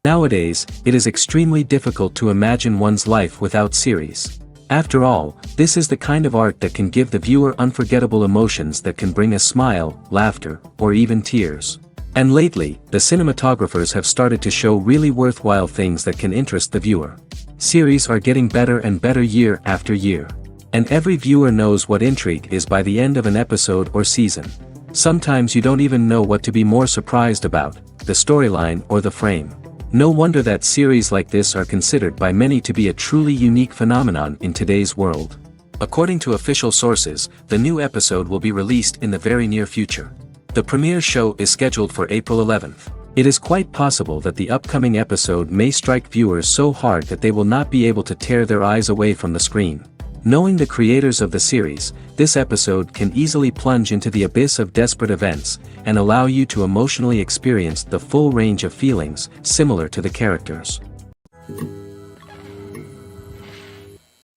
Nowadays, it is extremely difficult to imagine one's life without series. After all, this is the kind of art that can give the viewer unforgettable emotions that can bring a smile, laughter, or even tears. And lately, the cinematographers have started to show really worthwhile things that can interest the viewer. Series are getting better and better year after year. And every viewer knows what intrigue is by the end of an episode or season. Sometimes you don't even know what to be more surprised about, the storyline or the frame. No wonder that series like this are considered by many to be a truly unique phenomenon in today's world. According to official sources, the new episode will be released in the very near future. The premiere show is scheduled for April 11th. It is quite possible that the upcoming episode may strike viewers so hard that they will not be able to tear their eyes away from the screen. Knowing the creators of the series, this episode can easily plunge into the abyss of desperate events, and allow you to emotionally experience the full range of feelings, similar to the characters.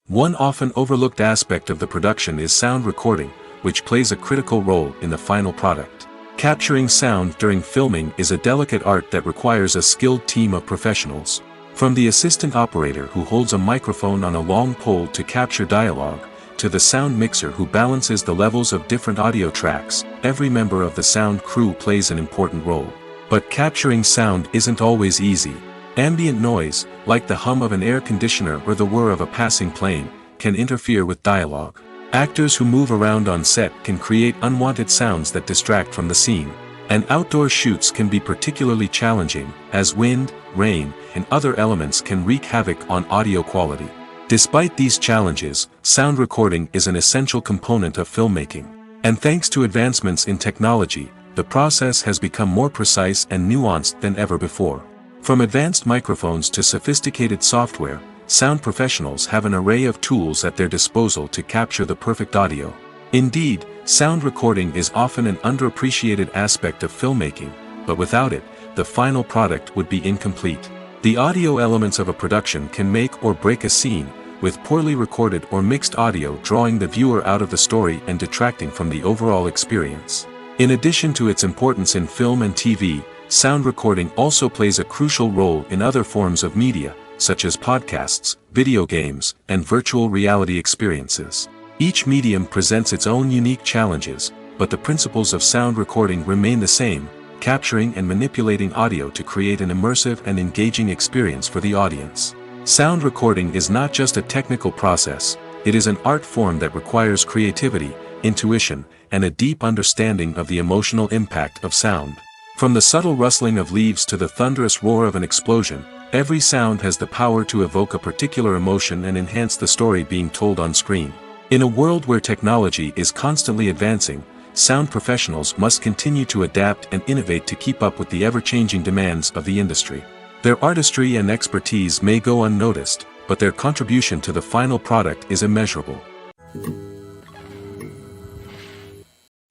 One often overlooked aspect of the production is sound recording, which plays a critical role in the final product. Capturing sound during filming is a delicate art that requires a skilled team of professionals. From the assistant operator who holds a microphone on a long pole to capture dialogue, to the sound mixer who balances the levels of different audio tracks, every member of the sound crew plays an important role. But capturing sound isn't always easy. Ambient noise, like the hum of an air conditioner or the whir of a passing plane, can interfere with dialogue. Actors who move around on set can create unwanted sounds that distract from the scene. And outdoor shoots can be particularly challenging, as wind, rain, and other elements can wreak havoc on audio quality. Despite these challenges, sound recording is an essential component of filmmaking. And thanks to advancements in technology, the process has become more precise and nuanced than ever before. From advanced microphones to sophisticated software, sound professionals have an array of tools at their disposal to capture the perfect audio. Indeed, sound recording is often an underappreciated aspect of filmmaking, but without it, the final product would be incomplete. The audio elements of a production can make or break a scene, with poorly recorded or mixed audio drawing the viewer out of the story and detracting from the overall experience. In addition to its importance in film and TV, sound recording also plays a crucial role in other forms of media, such as podcasts, video games, and virtual reality experiences. Each medium presents its own unique challenges, but the principles of sound recording remain the same, capturing and manipulating audio to create an immersive and engaging experience for the audience. Sound recording is not just a technical process, it is an art form that requires creativity, intuition, and a deep understanding of the emotional impact of sound. From the subtle rustling of leaves to the thunderous roar of an explosion, every sound has the power to evoke a particular emotion and enhance the story being told on screen. In a world where technology is constantly advancing, sound professionals must continue to adapt and innovate to keep up with the ever-changing demands of the industry. Their artistry and expertise may go unnoticed, but their contribution to the final product is immeasurable.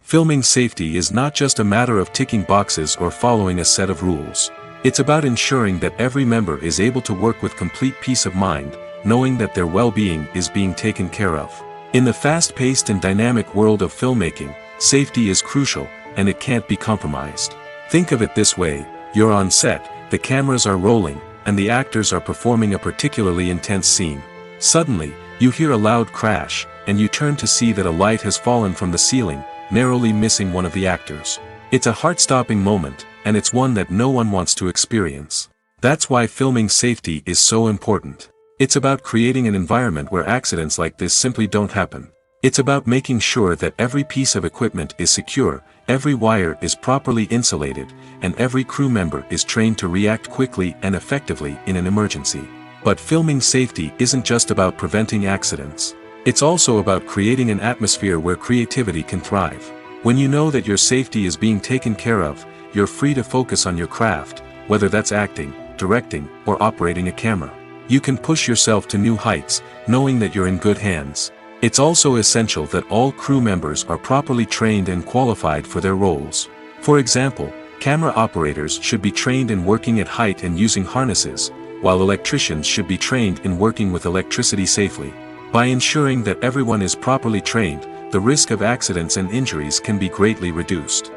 Filming safety is not just a matter of ticking boxes or following a set of rules. It's about ensuring that every member is able to work with complete peace of mind, knowing that their well-being is being taken care of. In the fast-paced and dynamic world of filmmaking, safety is crucial, and it can't be compromised. Think of it this way: you're on set, the cameras are rolling, and the actors are performing a particularly intense scene. Suddenly, you hear a loud crash, and you turn to see that a light has fallen from the ceiling, narrowly missing one of the actors. It's a heart-stopping moment, and it's one that no one wants to experience. That's why filming safety is so important. It's about creating an environment where accidents like this simply don't happen. It's about making sure that every piece of equipment is secure, every wire is properly insulated, and every crew member is trained to react quickly and effectively in an emergency. But filming safety isn't just about preventing accidents. It's also about creating an atmosphere where creativity can thrive. When you know that your safety is being taken care of, you're free to focus on your craft, whether that's acting, directing, or operating a camera. You can push yourself to new heights, knowing that you're in good hands. It's also essential that all crew members are properly trained and qualified for their roles. For example, camera operators should be trained in working at height and using harnesses, while electricians should be trained in working with electricity safely. By ensuring that everyone is properly trained, the risk of accidents and injuries can be greatly reduced.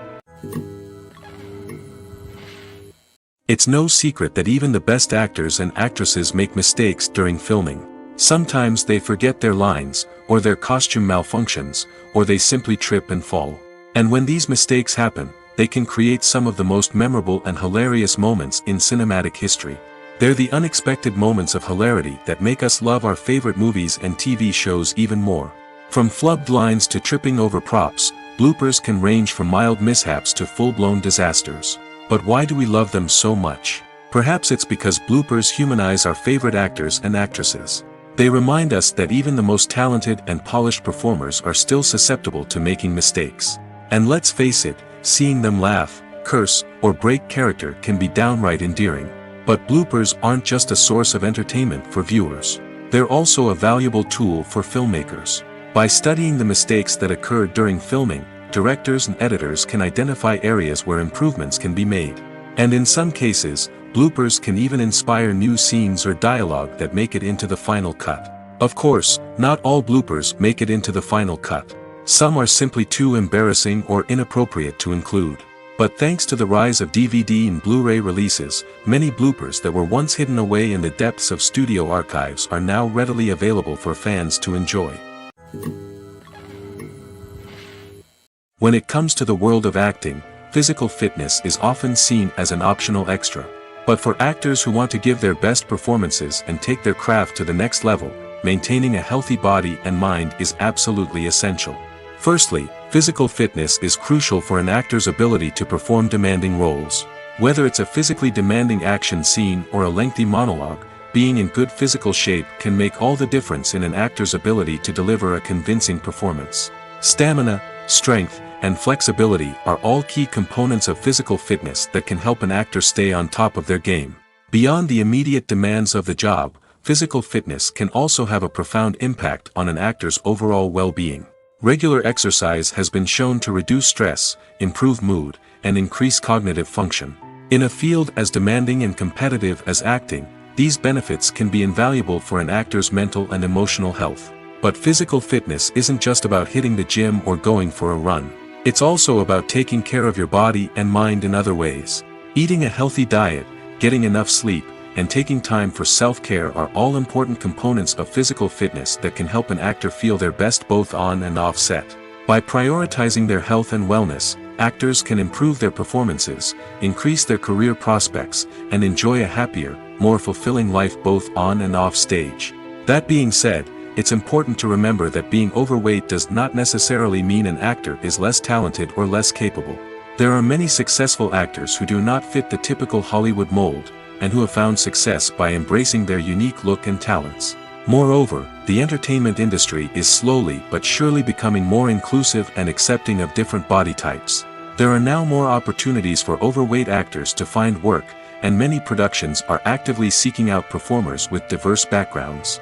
It's no secret that even the best actors and actresses make mistakes during filming. Sometimes they forget their lines, or their costume malfunctions, or they simply trip and fall. And when these mistakes happen, they can create some of the most memorable and hilarious moments in cinematic history. They're the unexpected moments of hilarity that make us love our favorite movies and TV shows even more. From flubbed lines to tripping over props, bloopers can range from mild mishaps to full-blown disasters. But why do we love them so much? Perhaps it's because bloopers humanize our favorite actors and actresses. They remind us that even the most talented and polished performers are still susceptible to making mistakes. And let's face it, seeing them laugh, curse, or break character can be downright endearing. But bloopers aren't just a source of entertainment for viewers. They're also a valuable tool for filmmakers. By studying the mistakes that occurred during filming, directors and editors can identify areas where improvements can be made. And in some cases, bloopers can even inspire new scenes or dialogue that make it into the final cut. Of course, not all bloopers make it into the final cut. Some are simply too embarrassing or inappropriate to include. But thanks to the rise of DVD and Blu-ray releases, many bloopers that were once hidden away in the depths of studio archives are now readily available for fans to enjoy. When it comes to the world of acting, physical fitness is often seen as an optional extra. But for actors who want to give their best performances and take their craft to the next level, maintaining a healthy body and mind is absolutely essential. Firstly, physical fitness is crucial for an actor's ability to perform demanding roles. Whether it's a physically demanding action scene or a lengthy monologue, being in good physical shape can make all the difference in an actor's ability to deliver a convincing performance. Stamina, strength, and flexibility are all key components of physical fitness that can help an actor stay on top of their game. Beyond the immediate demands of the job, physical fitness can also have a profound impact on an actor's overall well-being. Regular exercise has been shown to reduce stress, improve mood, and increase cognitive function. In a field as demanding and competitive as acting, these benefits can be invaluable for an actor's mental and emotional health. But physical fitness isn't just about hitting the gym or going for a run. It's also about taking care of your body and mind in other ways. Eating a healthy diet, getting enough sleep, and taking time for self-care are all important components of physical fitness that can help an actor feel their best both on and off set. By prioritizing their health and wellness, actors can improve their performances, increase their career prospects, and enjoy a happier, more fulfilling life both on and off stage. That being said, it's important to remember that being overweight does not necessarily mean an actor is less talented or less capable. There are many successful actors who do not fit the typical Hollywood mold, and who have found success by embracing their unique look and talents. Moreover, the entertainment industry is slowly but surely becoming more inclusive and accepting of different body types. There are now more opportunities for overweight actors to find work, and many productions are actively seeking out performers with diverse backgrounds.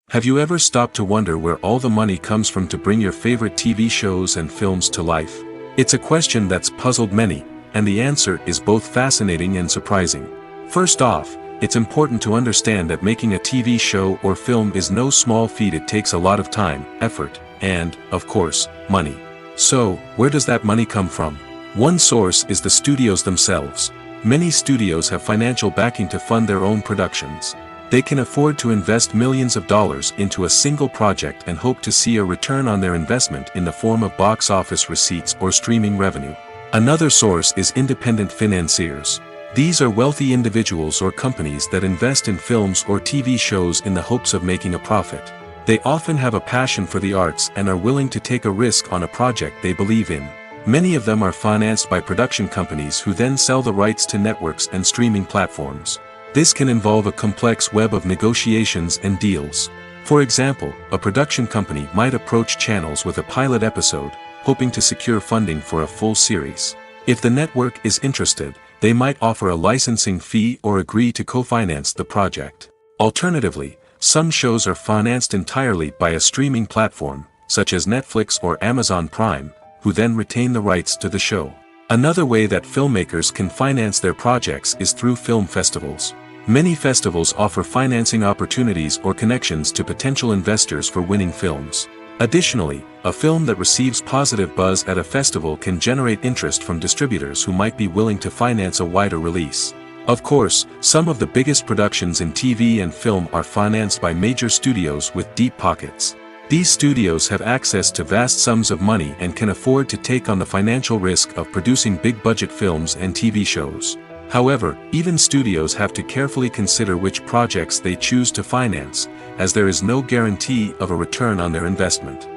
Have you ever stopped to wonder where all the money comes from to bring your favorite TV shows and films to life? It's a question that's puzzled many, and the answer is both fascinating and surprising. First off, it's important to understand that making a TV show or film is no small feat. It takes a lot of time, effort, and, of course, money. So, where does that money come from? One source is the studios themselves. Many studios have financial backing to fund their own productions. They can afford to invest millions of dollars into a single project and hope to see a return on their investment in the form of box office receipts or streaming revenue. Another source is independent financiers. These are wealthy individuals or companies that invest in films or TV shows in the hopes of making a profit. They often have a passion for the arts and are willing to take a risk on a project they believe in. Many of them are financed by production companies who then sell the rights to networks and streaming platforms. This can involve a complex web of negotiations and deals. For example, a production company might approach channels with a pilot episode, hoping to secure funding for a full series. If the network is interested, they might offer a licensing fee or agree to co-finance the project. Alternatively, some shows are financed entirely by a streaming platform, such as Netflix or Amazon Prime, who then retain the rights to the show. Another way that filmmakers can finance their projects is through film festivals. Many festivals offer financing opportunities or connections to potential investors for winning films. Additionally, a film that receives positive buzz at a festival can generate interest from distributors who might be willing to finance a wider release. Of course, some of the biggest productions in TV and film are financed by major studios with deep pockets. These studios have access to vast sums of money and can afford to take on the financial risk of producing big-budget films and TV shows. However, even studios have to carefully consider which projects they choose to finance, as there is no guarantee of a return on their investment.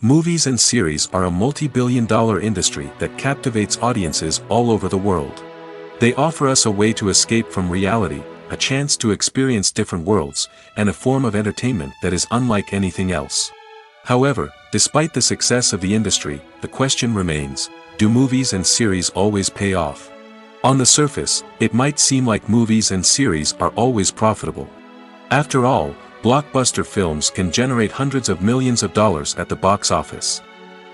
Movies and series are a multi-billion-dollar industry that captivates audiences all over the world. They offer us a way to escape from reality, a chance to experience different worlds, and a form of entertainment that is unlike anything else. However, despite the success of the industry, the question remains, do movies and series always pay off? On the surface, it might seem like movies and series are always profitable. After all, blockbuster films can generate hundreds of millions of dollars at the box office.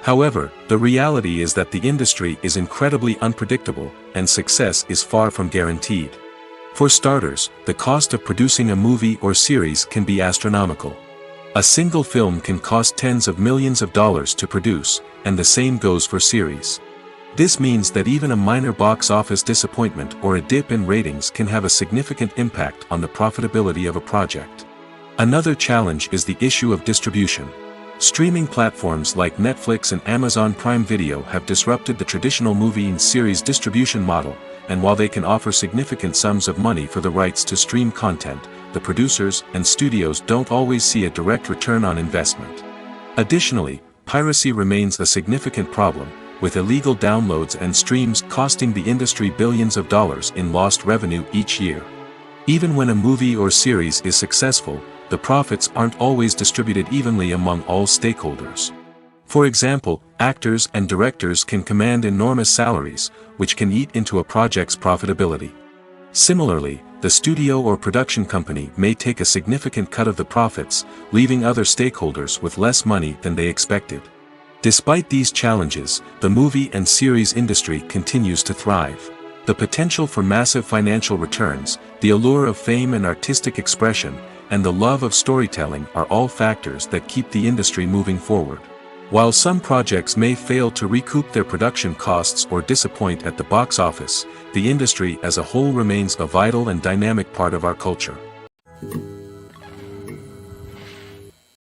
However, the reality is that the industry is incredibly unpredictable, and success is far from guaranteed. For starters, the cost of producing a movie or series can be astronomical. A single film can cost tens of millions of dollars to produce, and the same goes for series. This means that even a minor box office disappointment or a dip in ratings can have a significant impact on the profitability of a project. Another challenge is the issue of distribution. Streaming platforms like Netflix and Amazon Prime Video have disrupted the traditional movie and series distribution model, and while they can offer significant sums of money for the rights to stream content, the producers and studios don't always see a direct return on investment. Additionally, piracy remains a significant problem, with illegal downloads and streams costing the industry billions of dollars in lost revenue each year. Even when a movie or series is successful, the profits aren't always distributed evenly among all stakeholders. For example, actors and directors can command enormous salaries, which can eat into a project's profitability. Similarly, the studio or production company may take a significant cut of the profits, leaving other stakeholders with less money than they expected. Despite these challenges, the movie and series industry continues to thrive. The potential for massive financial returns, the allure of fame and artistic expression, and the love of storytelling are all factors that keep the industry moving forward. While some projects may fail to recoup their production costs or disappoint at the box office, the industry as a whole remains a vital and dynamic part of our culture.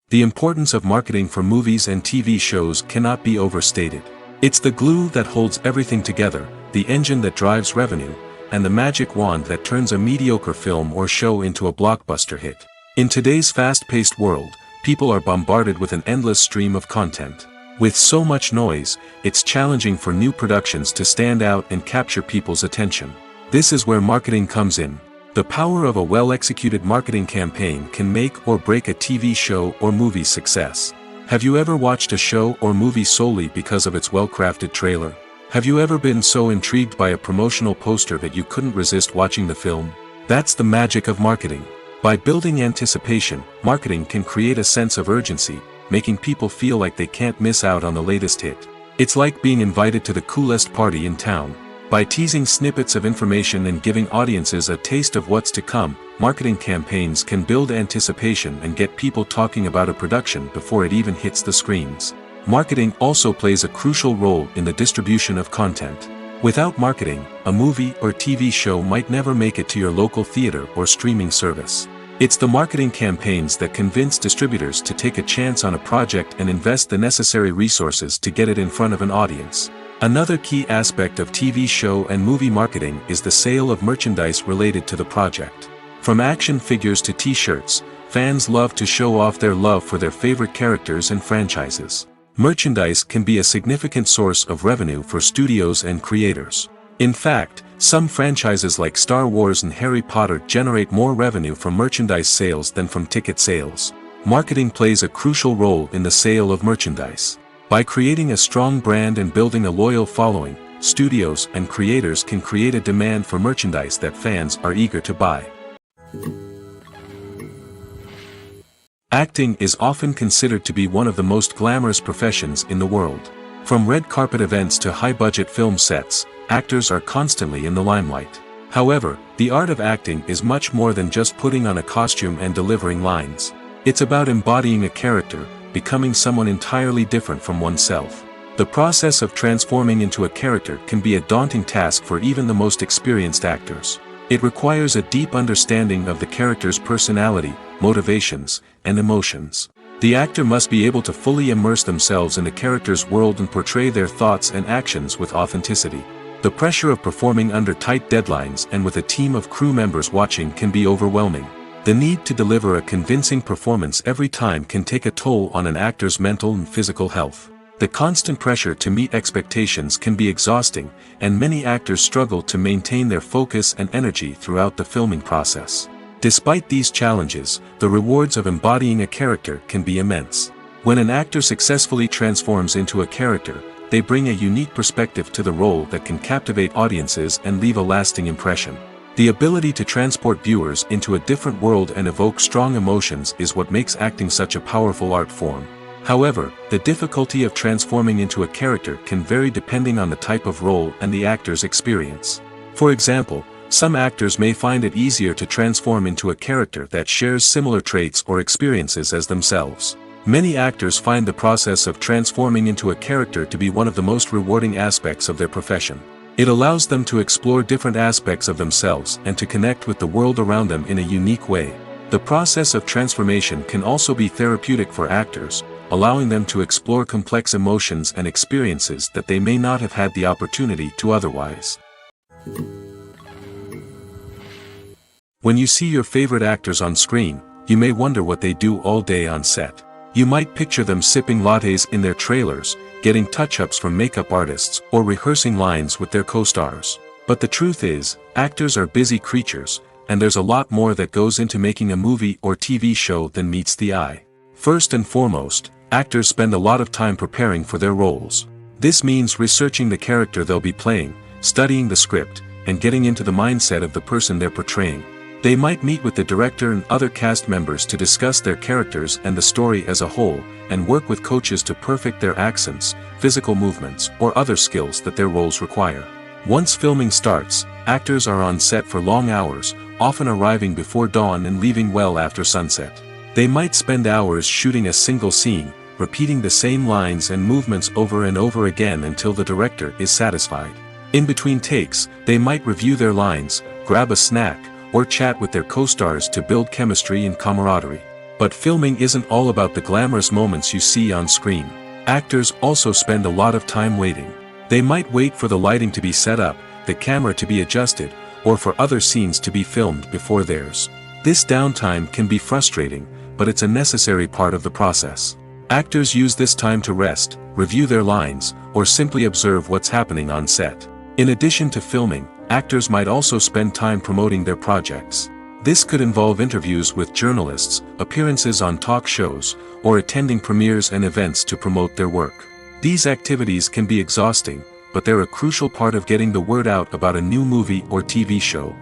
The importance of marketing for movies and TV shows cannot be overstated. It's the glue that holds everything together, the engine that drives revenue, and the magic wand that turns a mediocre film or show into a blockbuster hit. In today's fast-paced world, people are bombarded with an endless stream of content. With so much noise, it's challenging for new productions to stand out and capture people's attention. This is where marketing comes in. The power of a well-executed marketing campaign can make or break a TV show or movie's success. Have you ever watched a show or movie solely because of its well-crafted trailer? Have you ever been so intrigued by a promotional poster that you couldn't resist watching the film? That's the magic of marketing. By building anticipation, marketing can create a sense of urgency, making people feel like they can't miss out on the latest hit. It's like being invited to the coolest party in town. By teasing snippets of information and giving audiences a taste of what's to come, marketing campaigns can build anticipation and get people talking about a production before it even hits the screens. Marketing also plays a crucial role in the distribution of content. Without marketing, a movie or TV show might never make it to your local theater or streaming service. It's the marketing campaigns that convince distributors to take a chance on a project and invest the necessary resources to get it in front of an audience. Another key aspect of TV show and movie marketing is the sale of merchandise related to the project. From action figures to t-shirts, fans love to show off their love for their favorite characters and franchises. Merchandise can be a significant source of revenue for studios and creators. In fact, some franchises like Star Wars and Harry Potter generate more revenue from merchandise sales than from ticket sales. Marketing plays a crucial role in the sale of merchandise. By creating a strong brand and building a loyal following, studios and creators can create a demand for merchandise that fans are eager to buy. Acting is often considered to be one of the most glamorous professions in the world. From red carpet events to high-budget film sets, actors are constantly in the limelight. However, the art of acting is much more than just putting on a costume and delivering lines. It's about embodying a character, becoming someone entirely different from oneself. The process of transforming into a character can be a daunting task for even the most experienced actors. It requires a deep understanding of the character's personality, motivations, and emotions. The actor must be able to fully immerse themselves in the character's world and portray their thoughts and actions with authenticity. The pressure of performing under tight deadlines and with a team of crew members watching can be overwhelming. The need to deliver a convincing performance every time can take a toll on an actor's mental and physical health. The constant pressure to meet expectations can be exhausting, and many actors struggle to maintain their focus and energy throughout the filming process. Despite these challenges, the rewards of embodying a character can be immense. When an actor successfully transforms into a character, they bring a unique perspective to the role that can captivate audiences and leave a lasting impression. The ability to transport viewers into a different world and evoke strong emotions is what makes acting such a powerful art form. However, the difficulty of transforming into a character can vary depending on the type of role and the actor's experience. For example, some actors may find it easier to transform into a character that shares similar traits or experiences as themselves. Many actors find the process of transforming into a character to be one of the most rewarding aspects of their profession. It allows them to explore different aspects of themselves and to connect with the world around them in a unique way. The process of transformation can also be therapeutic for actors, allowing them to explore complex emotions and experiences that they may not have had the opportunity to otherwise. When you see your favorite actors on screen, you may wonder what they do all day on set. You might picture them sipping lattes in their trailers, getting touch-ups from makeup artists, or rehearsing lines with their co-stars. But the truth is, actors are busy creatures, and there's a lot more that goes into making a movie or TV show than meets the eye. First and foremost, actors spend a lot of time preparing for their roles. This means researching the character they'll be playing, studying the script, and getting into the mindset of the person they're portraying. They might meet with the director and other cast members to discuss their characters and the story as a whole, and work with coaches to perfect their accents, physical movements, or other skills that their roles require. Once filming starts, actors are on set for long hours, often arriving before dawn and leaving well after sunset. They might spend hours shooting a single scene, repeating the same lines and movements over and over again until the director is satisfied. In between takes, they might review their lines, grab a snack, or chat with their co-stars to build chemistry and camaraderie. But filming isn't all about the glamorous moments you see on screen. Actors also spend a lot of time waiting. They might wait for the lighting to be set up, the camera to be adjusted, or for other scenes to be filmed before theirs. This downtime can be frustrating, but it's a necessary part of the process. Actors use this time to rest, review their lines, or simply observe what's happening on set. In addition to filming, actors might also spend time promoting their projects. This could involve interviews with journalists, appearances on talk shows, or attending premieres and events to promote their work. These activities can be exhausting, but they're a crucial part of getting the word out about a new movie or TV show.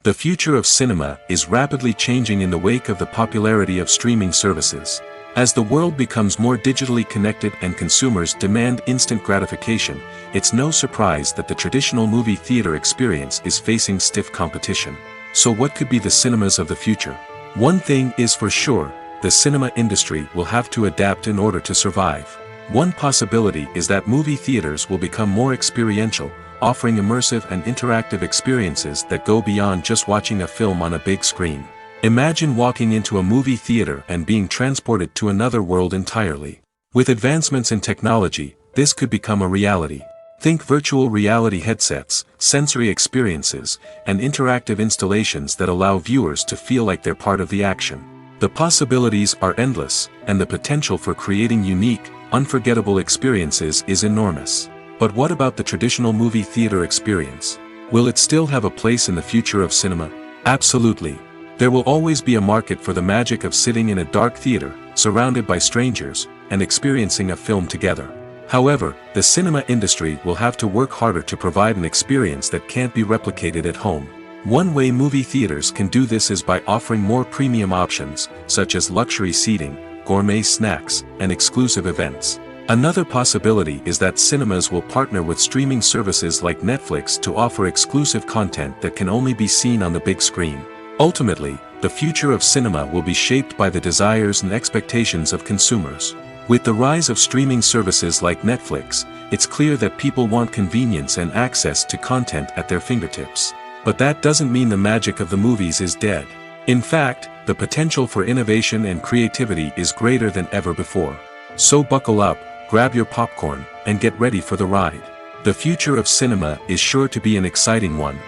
The future of cinema is rapidly changing in the wake of the popularity of streaming services. As the world becomes more digitally connected and consumers demand instant gratification, it's no surprise that the traditional movie theater experience is facing stiff competition. So what could be the cinemas of the future? One thing is for sure, the cinema industry will have to adapt in order to survive. One possibility is that movie theaters will become more experiential, offering immersive and interactive experiences that go beyond just watching a film on a big screen. Imagine walking into a movie theater and being transported to another world entirely. With advancements in technology, this could become a reality. Think virtual reality headsets, sensory experiences, and interactive installations that allow viewers to feel like they're part of the action. The possibilities are endless, and the potential for creating unique, unforgettable experiences is enormous. But what about the traditional movie theater experience? Will it still have a place in the future of cinema? Absolutely. There will always be a market for the magic of sitting in a dark theater, surrounded by strangers, and experiencing a film together. However, the cinema industry will have to work harder to provide an experience that can't be replicated at home. One way movie theaters can do this is by offering more premium options, such as luxury seating, gourmet snacks, and exclusive events. Another possibility is that cinemas will partner with streaming services like Netflix to offer exclusive content that can only be seen on the big screen. Ultimately, the future of cinema will be shaped by the desires and expectations of consumers. With the rise of streaming services like Netflix, it's clear that people want convenience and access to content at their fingertips. But that doesn't mean the magic of the movies is dead. In fact, the potential for innovation and creativity is greater than ever before. So buckle up, grab your popcorn, and get ready for the ride. The future of cinema is sure to be an exciting one.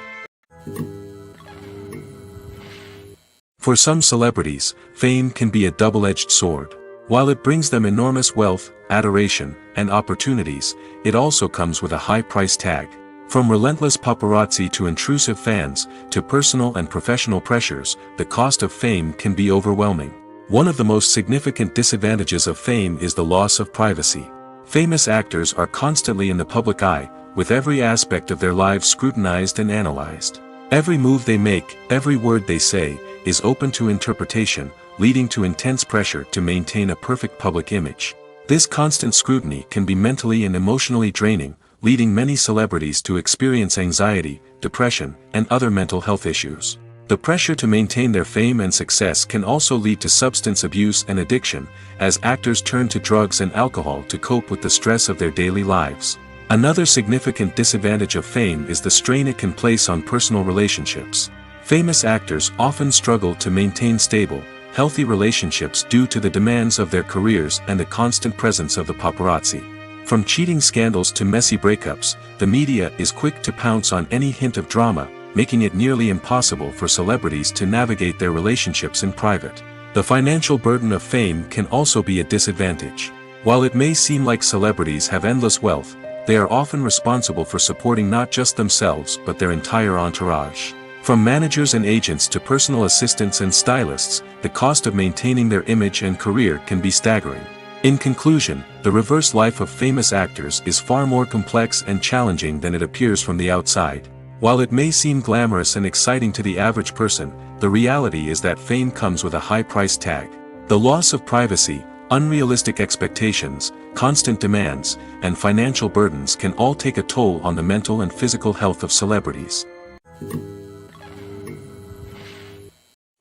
For some celebrities, fame can be a double-edged sword. While it brings them enormous wealth, adoration, and opportunities, it also comes with a high price tag. From relentless paparazzi to intrusive fans, to personal and professional pressures, the cost of fame can be overwhelming. One of the most significant disadvantages of fame is the loss of privacy. Famous actors are constantly in the public eye, with every aspect of their lives scrutinized and analyzed. Every move they make, every word they say, is open to interpretation, leading to intense pressure to maintain a perfect public image. This constant scrutiny can be mentally and emotionally draining, leading many celebrities to experience anxiety, depression, and other mental health issues. The pressure to maintain their fame and success can also lead to substance abuse and addiction, as actors turn to drugs and alcohol to cope with the stress of their daily lives. Another significant disadvantage of fame is the strain it can place on personal relationships. Famous actors often struggle to maintain stable, healthy relationships due to the demands of their careers and the constant presence of the paparazzi. From cheating scandals to messy breakups, the media is quick to pounce on any hint of drama, making it nearly impossible for celebrities to navigate their relationships in private. The financial burden of fame can also be a disadvantage. While it may seem like celebrities have endless wealth, they are often responsible for supporting not just themselves but their entire entourage. From managers and agents to personal assistants and stylists, the cost of maintaining their image and career can be staggering. In conclusion, the reverse life of famous actors is far more complex and challenging than it appears from the outside. While it may seem glamorous and exciting to the average person, the reality is that fame comes with a high price tag. The loss of privacy, unrealistic expectations, constant demands, and financial burdens can all take a toll on the mental and physical health of celebrities.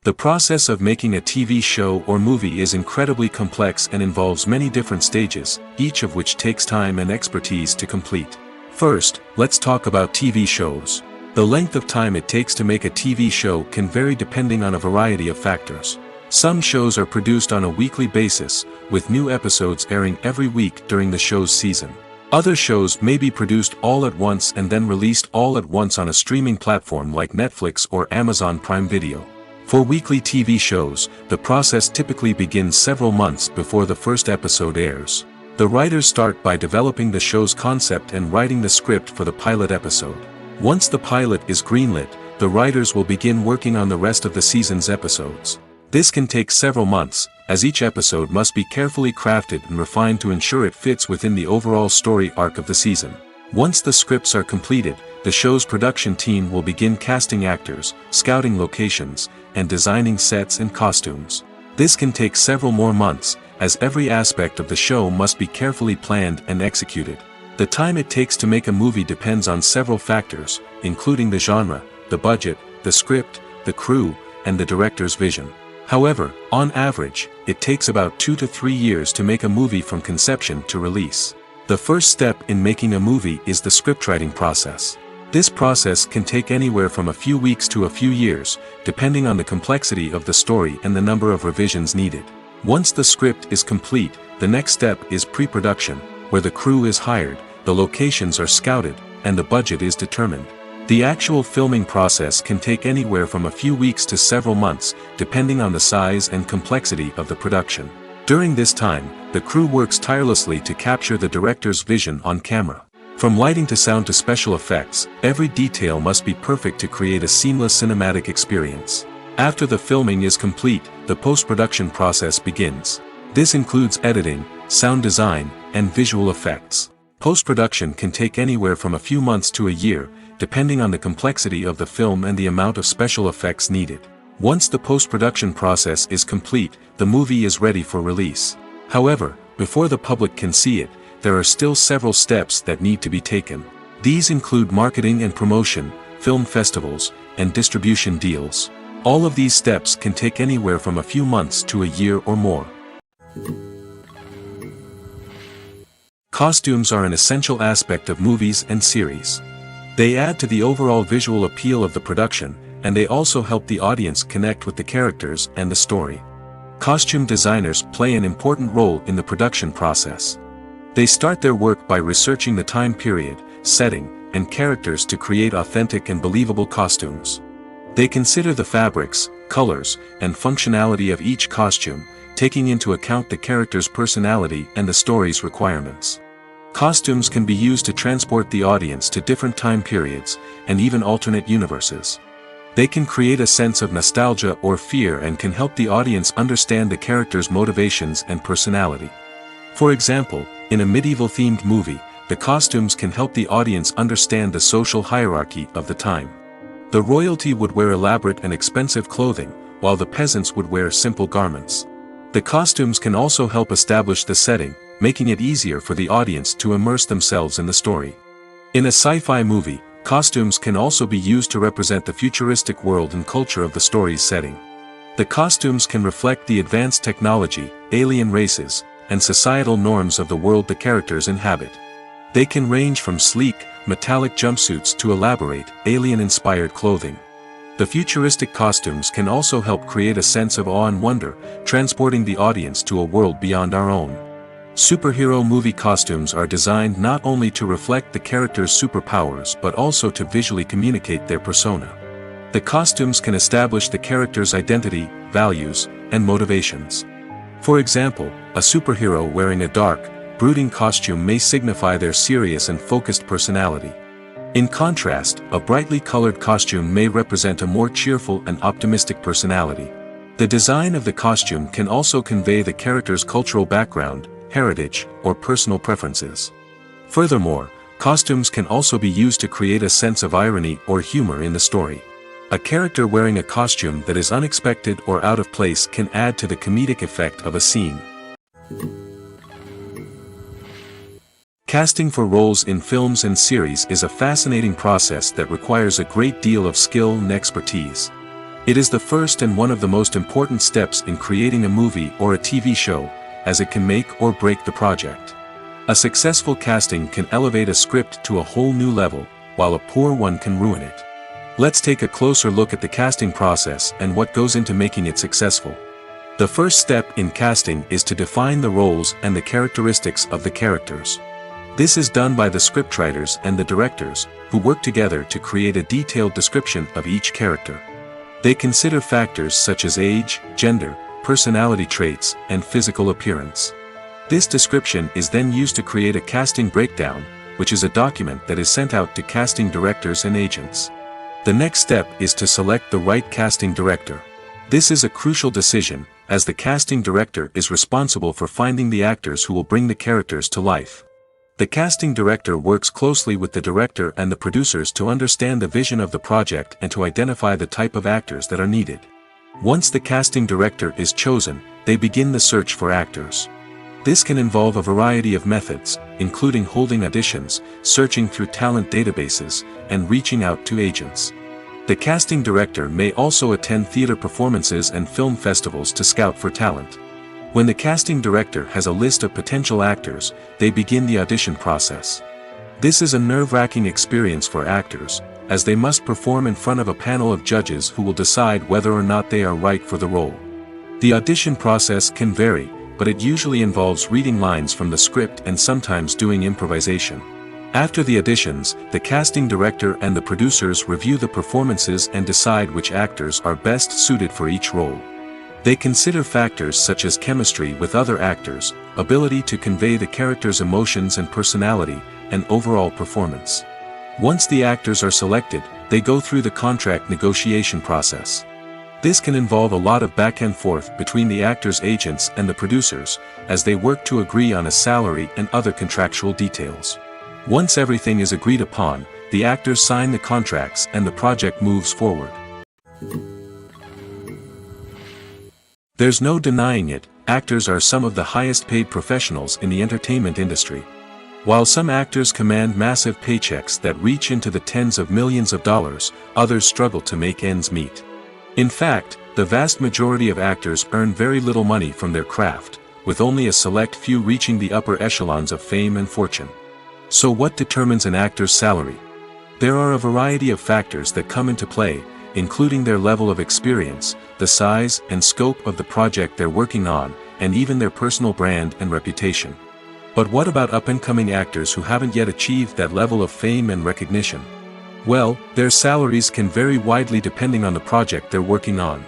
The process of making a TV show or movie is incredibly complex and involves many different stages, each of which takes time and expertise to complete. First, let's talk about TV shows. The length of time it takes to make a TV show can vary depending on a variety of factors. Some shows are produced on a weekly basis, with new episodes airing every week during the show's season. Other shows may be produced all at once and then released all at once on a streaming platform like Netflix or Amazon Prime Video. For weekly TV shows, the process typically begins several months before the first episode airs. The writers start by developing the show's concept and writing the script for the pilot episode. Once the pilot is greenlit, the writers will begin working on the rest of the season's episodes. This can take several months, as each episode must be carefully crafted and refined to ensure it fits within the overall story arc of the season. Once the scripts are completed, the show's production team will begin casting actors, scouting locations, and designing sets and costumes. This can take several more months, as every aspect of the show must be carefully planned and executed. The time it takes to make a movie depends on several factors, including the genre, the budget, the script, the crew, and the director's vision. However, on average, it takes about 2 to 3 years to make a movie from conception to release. The first step in making a movie is the scriptwriting process. This process can take anywhere from a few weeks to a few years, depending on the complexity of the story and the number of revisions needed. Once the script is complete, the next step is pre-production, where the crew is hired, the locations are scouted, and the budget is determined. The actual filming process can take anywhere from a few weeks to several months, depending on the size and complexity of the production. During this time, the crew works tirelessly to capture the director's vision on camera. From lighting to sound to special effects, every detail must be perfect to create a seamless cinematic experience. After the filming is complete, the post-production process begins. This includes editing, sound design, and visual effects. Post-production can take anywhere from a few months to a year, depending on the complexity of the film and the amount of special effects needed. Once the post-production process is complete, the movie is ready for release. However, before the public can see it, there are still several steps that need to be taken. These include marketing and promotion, film festivals, and distribution deals. All of these steps can take anywhere from a few months to a year or more. Costumes are an essential aspect of movies and series. They add to the overall visual appeal of the production, and they also help the audience connect with the characters and the story. Costume designers play an important role in the production process. They start their work by researching the time period, setting, and characters to create authentic and believable costumes. They consider the fabrics, colors, and functionality of each costume, taking into account the character's personality and the story's requirements. Costumes can be used to transport the audience to different time periods, and even alternate universes. They can create a sense of nostalgia or fear and can help the audience understand the character's motivations and personality. For example, in a medieval-themed movie, the costumes can help the audience understand the social hierarchy of the time. The royalty would wear elaborate and expensive clothing, while the peasants would wear simple garments. The costumes can also help establish the setting, making it easier for the audience to immerse themselves in the story. In a sci-fi movie, costumes can also be used to represent the futuristic world and culture of the story's setting. The costumes can reflect the advanced technology, alien races, and societal norms of the world the characters inhabit. They can range from sleek, metallic jumpsuits to elaborate, alien-inspired clothing. The futuristic costumes can also help create a sense of awe and wonder, transporting the audience to a world beyond our own. Superhero movie costumes are designed not only to reflect the character's superpowers but also to visually communicate their persona. The costumes can establish the character's identity, values, and motivations. For example, a superhero wearing a dark, brooding costume may signify their serious and focused personality. In contrast, a brightly colored costume may represent a more cheerful and optimistic personality. The design of the costume can also convey the character's cultural background, heritage, or personal preferences. Furthermore, costumes can also be used to create a sense of irony or humor in the story. A character wearing a costume that is unexpected or out of place can add to the comedic effect of a scene. Casting for roles in films and series is a fascinating process that requires a great deal of skill and expertise. It is the first and one of the most important steps in creating a movie or a TV show, as it can make or break the project. A successful casting can elevate a script to a whole new level, while a poor one can ruin it. Let's take a closer look at the casting process and what goes into making it successful. The first step in casting is to define the roles and the characteristics of the characters. This is done by the scriptwriters and the directors, who work together to create a detailed description of each character. They consider factors such as age, gender, personality traits, and physical appearance. This description is then used to create a casting breakdown, which is a document that is sent out to casting directors and agents. The next step is to select the right casting director. This is a crucial decision, as the casting director is responsible for finding the actors who will bring the characters to life. The casting director works closely with the director and the producers to understand the vision of the project and to identify the type of actors that are needed. Once the casting director is chosen, they begin the search for actors. This can involve a variety of methods, including holding auditions, searching through talent databases, and reaching out to agents. The casting director may also attend theater performances and film festivals to scout for talent. When the casting director has a list of potential actors, they begin the audition process. This is a nerve-wracking experience for actors, as they must perform in front of a panel of judges who will decide whether or not they are right for the role. The audition process can vary, but it usually involves reading lines from the script and sometimes doing improvisation. After the auditions, the casting director and the producers review the performances and decide which actors are best suited for each role. They consider factors such as chemistry with other actors, ability to convey the character's emotions and personality, and overall performance. Once the actors are selected, they go through the contract negotiation process. This can involve a lot of back and forth between the actors' agents and the producers, as they work to agree on a salary and other contractual details. Once everything is agreed upon, the actors sign the contracts and the project moves forward. There's no denying it, actors are some of the highest paid professionals in the entertainment industry. While some actors command massive paychecks that reach into the tens of millions of dollars, others struggle to make ends meet. In fact, the vast majority of actors earn very little money from their craft, with only a select few reaching the upper echelons of fame and fortune. So what determines an actor's salary? There are a variety of factors that come into play, including their level of experience, the size and scope of the project they're working on, and even their personal brand and reputation. But what about up-and-coming actors who haven't yet achieved that level of fame and recognition? Well, their salaries can vary widely depending on the project they're working on.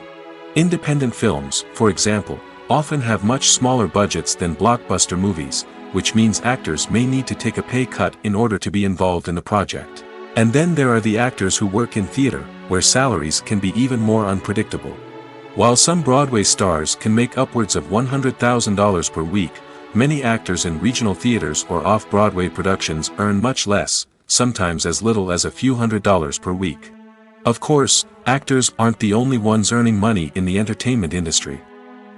Independent films, for example, often have much smaller budgets than blockbuster movies, which means actors may need to take a pay cut in order to be involved in the project. And then there are the actors who work in theater, where salaries can be even more unpredictable. While some Broadway stars can make upwards of $100,000 per week, many actors in regional theaters or off-Broadway productions earn much less, sometimes as little as a few $100s per week. Of course, actors aren't the only ones earning money in the entertainment industry.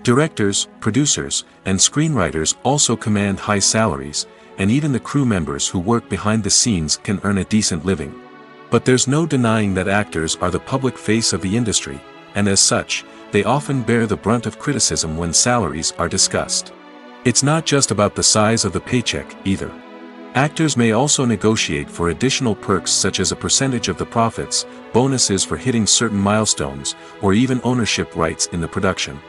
Directors, producers, and screenwriters also command high salaries, and even the crew members who work behind the scenes can earn a decent living. But there's no denying that actors are the public face of the industry, and as such, they often bear the brunt of criticism when salaries are discussed. It's not just about the size of the paycheck, either. Actors may also negotiate for additional perks such as a percentage of the profits, bonuses for hitting certain milestones, or even ownership rights in the production.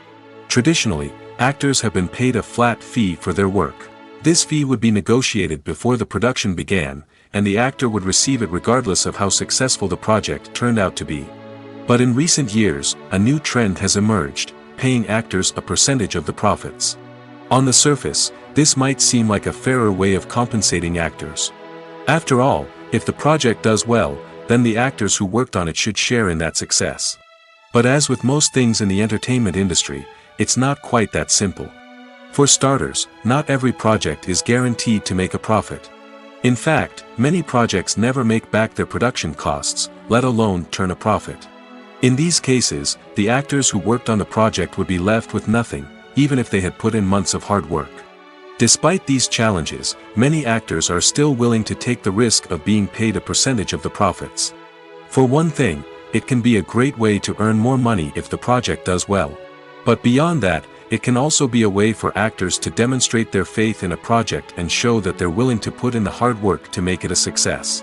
Traditionally, actors have been paid a flat fee for their work. This fee would be negotiated before the production began, and the actor would receive it regardless of how successful the project turned out to be. But in recent years, a new trend has emerged, paying actors a percentage of the profits. On the surface, this might seem like a fairer way of compensating actors. After all, if the project does well, then the actors who worked on it should share in that success. But as with most things in the entertainment industry, it's not quite that simple. For starters, not every project is guaranteed to make a profit. In fact, many projects never make back their production costs, let alone turn a profit. In these cases, the actors who worked on the project would be left with nothing, even if they had put in months of hard work. Despite these challenges, many actors are still willing to take the risk of being paid a percentage of the profits. For one thing, it can be a great way to earn more money if the project does well. But beyond that, it can also be a way for actors to demonstrate their faith in a project and show that they're willing to put in the hard work to make it a success.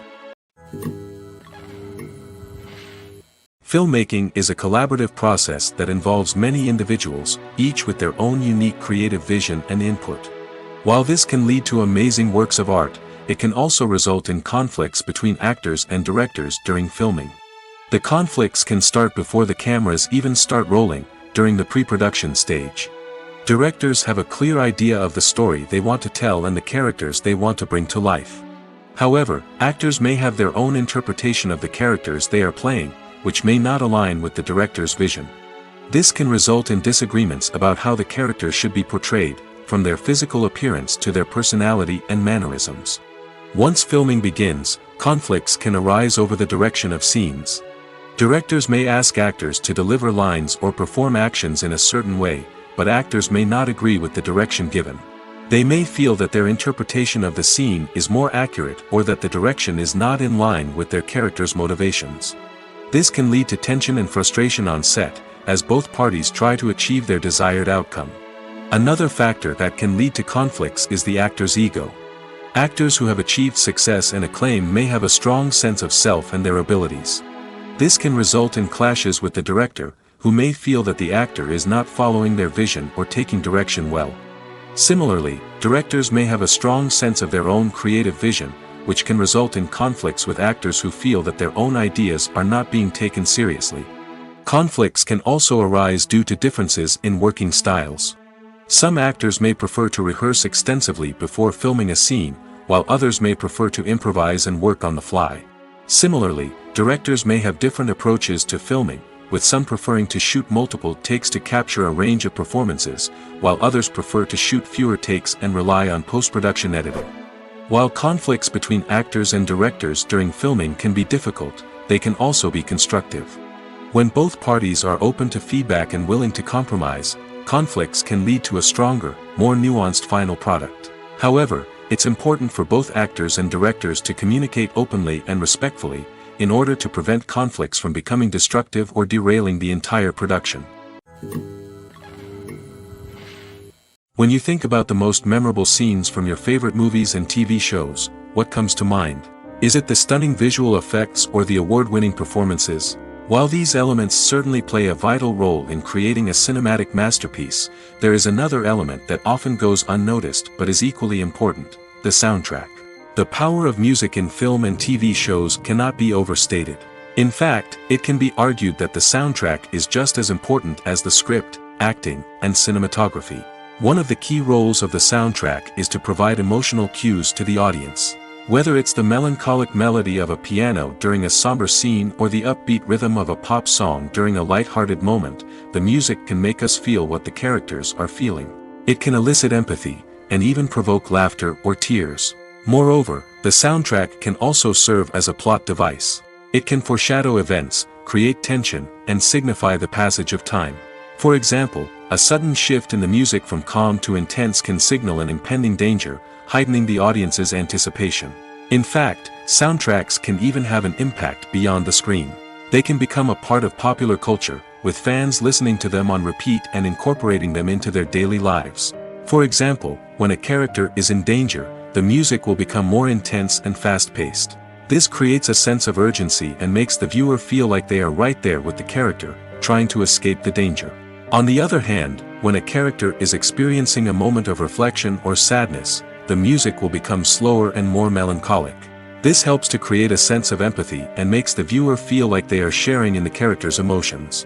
Filmmaking is a collaborative process that involves many individuals, each with their own unique creative vision and input. While this can lead to amazing works of art, it can also result in conflicts between actors and directors during filming. The conflicts can start before the cameras even start rolling, during the pre-production stage. Directors have a clear idea of the story they want to tell and the characters they want to bring to life. However, actors may have their own interpretation of the characters they are playing, which may not align with the director's vision. This can result in disagreements about how the characters should be portrayed, from their physical appearance to their personality and mannerisms. Once filming begins, conflicts can arise over the direction of scenes. Directors may ask actors to deliver lines or perform actions in a certain way, but actors may not agree with the direction given. They may feel that their interpretation of the scene is more accurate or that the direction is not in line with their character's motivations. This can lead to tension and frustration on set, as both parties try to achieve their desired outcome. Another factor that can lead to conflicts is the actor's ego. Actors who have achieved success and acclaim may have a strong sense of self and their abilities. This can result in clashes with the director, who may feel that the actor is not following their vision or taking direction well. Similarly, directors may have a strong sense of their own creative vision, which can result in conflicts with actors who feel that their own ideas are not being taken seriously. Conflicts can also arise due to differences in working styles. Some actors may prefer to rehearse extensively before filming a scene, while others may prefer to improvise and work on the fly. Similarly, directors may have different approaches to filming, with some preferring to shoot multiple takes to capture a range of performances, while others prefer to shoot fewer takes and rely on post-production editing. While conflicts between actors and directors during filming can be difficult, they can also be constructive. When both parties are open to feedback and willing to compromise, conflicts can lead to a stronger, more nuanced final product. However, it's important for both actors and directors to communicate openly and respectfully, in order to prevent conflicts from becoming destructive or derailing the entire production. When you think about the most memorable scenes from your favorite movies and TV shows, what comes to mind? Is it the stunning visual effects or the award-winning performances? While these elements certainly play a vital role in creating a cinematic masterpiece, there is another element that often goes unnoticed but is equally important: the soundtrack. The power of music in film and TV shows cannot be overstated. In fact, it can be argued that the soundtrack is just as important as the script, acting, and cinematography. One of the key roles of the soundtrack is to provide emotional cues to the audience. Whether it's the melancholic melody of a piano during a somber scene or the upbeat rhythm of a pop song during a light-hearted moment, the music can make us feel what the characters are feeling. It can elicit empathy, and even provoke laughter or tears. Moreover, the soundtrack can also serve as a plot device. It can foreshadow events, create tension, and signify the passage of time. For example, a sudden shift in the music from calm to intense can signal an impending danger, heightening the audience's anticipation. In fact, soundtracks can even have an impact beyond the screen. They can become a part of popular culture, with fans listening to them on repeat and incorporating them into their daily lives. For example, when a character is in danger, the music will become more intense and fast-paced. This creates a sense of urgency and makes the viewer feel like they are right there with the character, trying to escape the danger. On the other hand, when a character is experiencing a moment of reflection or sadness, the music will become slower and more melancholic. This helps to create a sense of empathy and makes the viewer feel like they are sharing in the character's emotions.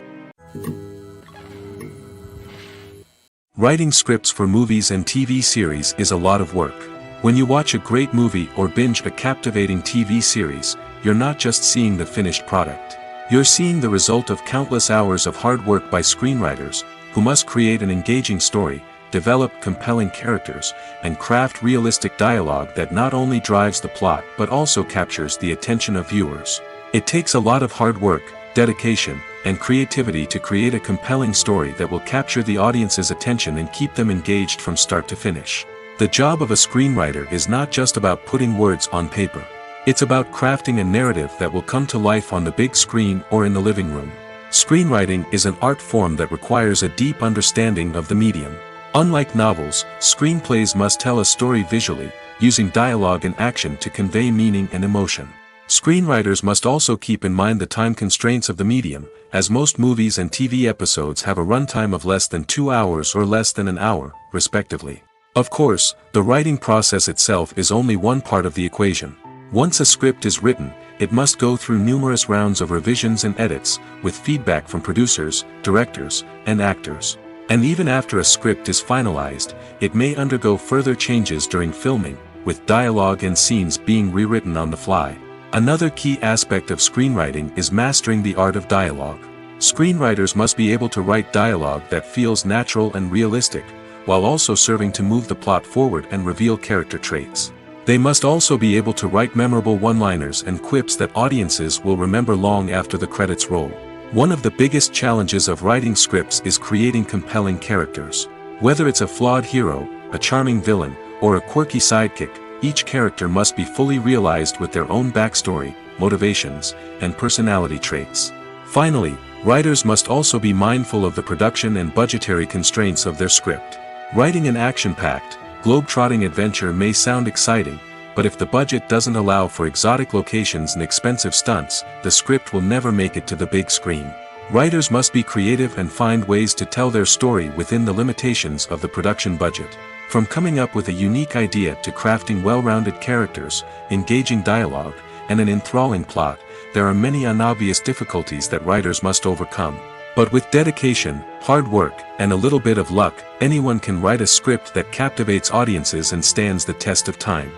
Writing scripts for movies and TV series is a lot of work. When you watch a great movie or binge a captivating TV series, you're not just seeing the finished product. You're seeing the result of countless hours of hard work by screenwriters, who must create an engaging story, develop compelling characters, and craft realistic dialogue that not only drives the plot but also captures the attention of viewers. It takes a lot of hard work, dedication, and creativity to create a compelling story that will capture the audience's attention and keep them engaged from start to finish. The job of a screenwriter is not just about putting words on paper. It's about crafting a narrative that will come to life on the big screen or in the living room. Screenwriting is an art form that requires a deep understanding of the medium. Unlike novels, screenplays must tell a story visually, using dialogue and action to convey meaning and emotion. Screenwriters must also keep in mind the time constraints of the medium, as most movies and TV episodes have a runtime of less than 2 hours or less than an hour, respectively. Of course, the writing process itself is only one part of the equation. Once a script is written, it must go through numerous rounds of revisions and edits, with feedback from producers, directors, and actors. And even after a script is finalized, it may undergo further changes during filming, with dialogue and scenes being rewritten on the fly. Another key aspect of screenwriting is mastering the art of dialogue. Screenwriters must be able to write dialogue that feels natural and realistic, while also serving to move the plot forward and reveal character traits. They must also be able to write memorable one-liners and quips that audiences will remember long after the credits roll. One of the biggest challenges of writing scripts is creating compelling characters. Whether it's a flawed hero, a charming villain, or a quirky sidekick, each character must be fully realized with their own backstory, motivations, and personality traits. Finally, writers must also be mindful of the production and budgetary constraints of their script. Writing an action-packed, globe-trotting adventure may sound exciting, but if the budget doesn't allow for exotic locations and expensive stunts, the script will never make it to the big screen. Writers must be creative and find ways to tell their story within the limitations of the production budget. From coming up with a unique idea to crafting well-rounded characters, engaging dialogue, and an enthralling plot, there are many unobvious difficulties that writers must overcome. But with dedication, hard work, and a little bit of luck, anyone can write a script that captivates audiences and stands the test of time.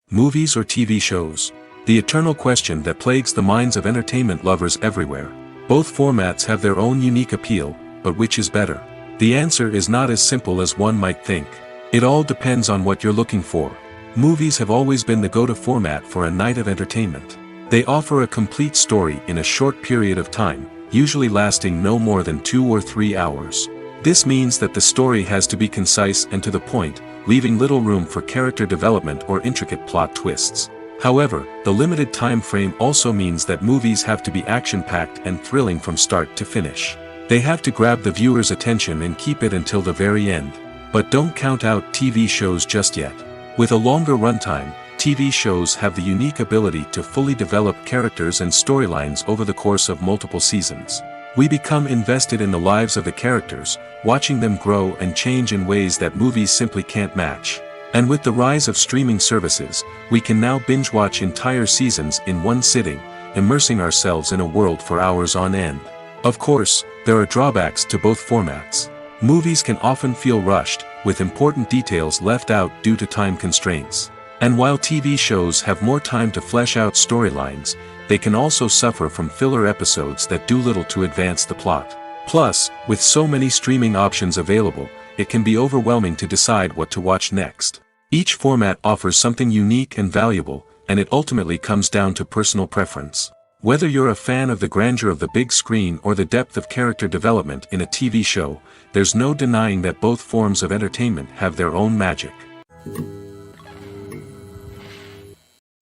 Movies or TV shows? The eternal question that plagues the minds of entertainment lovers everywhere. Both formats have their own unique appeal, but which is better? The answer is not as simple as one might think. It all depends on what you're looking for. Movies have always been the go-to format for a night of entertainment. They offer a complete story in a short period of time, usually lasting no more than 2 or 3 hours. This means that the story has to be concise and to the point, leaving little room for character development or intricate plot twists. However, the limited time frame also means that movies have to be action-packed and thrilling from start to finish. They have to grab the viewer's attention and keep it until the very end. But don't count out TV shows just yet. With a longer runtime, TV shows have the unique ability to fully develop characters and storylines over the course of multiple seasons. We become invested in the lives of the characters, watching them grow and change in ways that movies simply can't match. And with the rise of streaming services, we can now binge-watch entire seasons in one sitting, immersing ourselves in a world for hours on end. Of course, there are drawbacks to both formats. Movies can often feel rushed, with important details left out due to time constraints. And while TV shows have more time to flesh out storylines, they can also suffer from filler episodes that do little to advance the plot. Plus, with so many streaming options available, it can be overwhelming to decide what to watch next. Each format offers something unique and valuable, and it ultimately comes down to personal preference. Whether you're a fan of the grandeur of the big screen or the depth of character development in a TV show, there's no denying that both forms of entertainment have their own magic.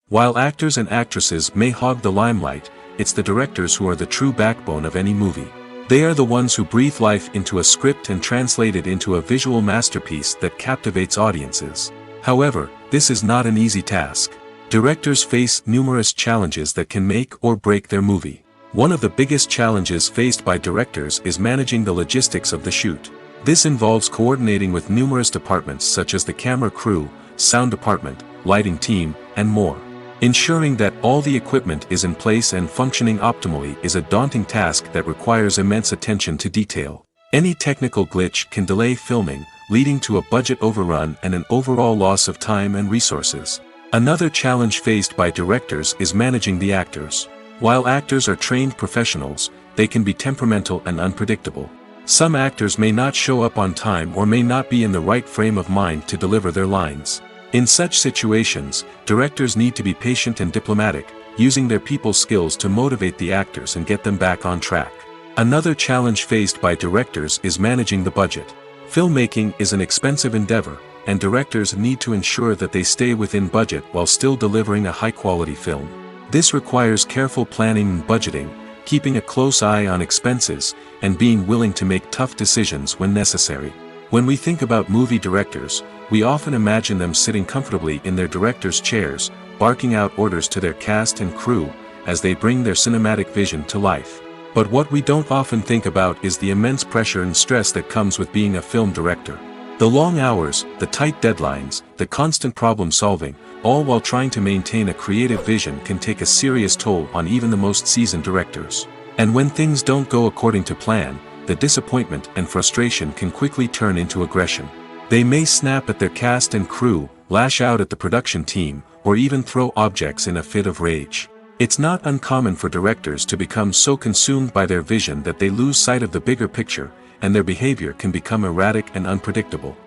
While actors and actresses may hog the limelight, it's the directors who are the true backbone of any movie. They are the ones who breathe life into a script and translate it into a visual masterpiece that captivates audiences. However, this is not an easy task. Directors face numerous challenges that can make or break their movie. One of the biggest challenges faced by directors is managing the logistics of the shoot. This involves coordinating with numerous departments such as the camera crew, sound department, lighting team, and more. Ensuring that all the equipment is in place and functioning optimally is a daunting task that requires immense attention to detail. Any technical glitch can delay filming, leading to a budget overrun and an overall loss of time and resources. Another challenge faced by directors is managing the actors. While actors are trained professionals, they can be temperamental and unpredictable. Some actors may not show up on time or may not be in the right frame of mind to deliver their lines. In such situations, directors need to be patient and diplomatic, using their people skills to motivate the actors and get them back on track. Another challenge faced by directors is managing the budget. Filmmaking is an expensive endeavor, and directors need to ensure that they stay within budget while still delivering a high-quality film. This requires careful planning and budgeting, keeping a close eye on expenses, and being willing to make tough decisions when necessary. When we think about movie directors, we often imagine them sitting comfortably in their director's chairs, barking out orders to their cast and crew, as they bring their cinematic vision to life. But what we don't often think about is the immense pressure and stress that comes with being a film director. The long hours, the tight deadlines, the constant problem solving, all while trying to maintain a creative vision can take a serious toll on even the most seasoned directors. And when things don't go according to plan, the disappointment and frustration can quickly turn into aggression. They may snap at their cast and crew, lash out at the production team, or even throw objects in a fit of rage. It's not uncommon for directors to become so consumed by their vision that they lose sight of the bigger picture, and their behavior can become erratic and unpredictable.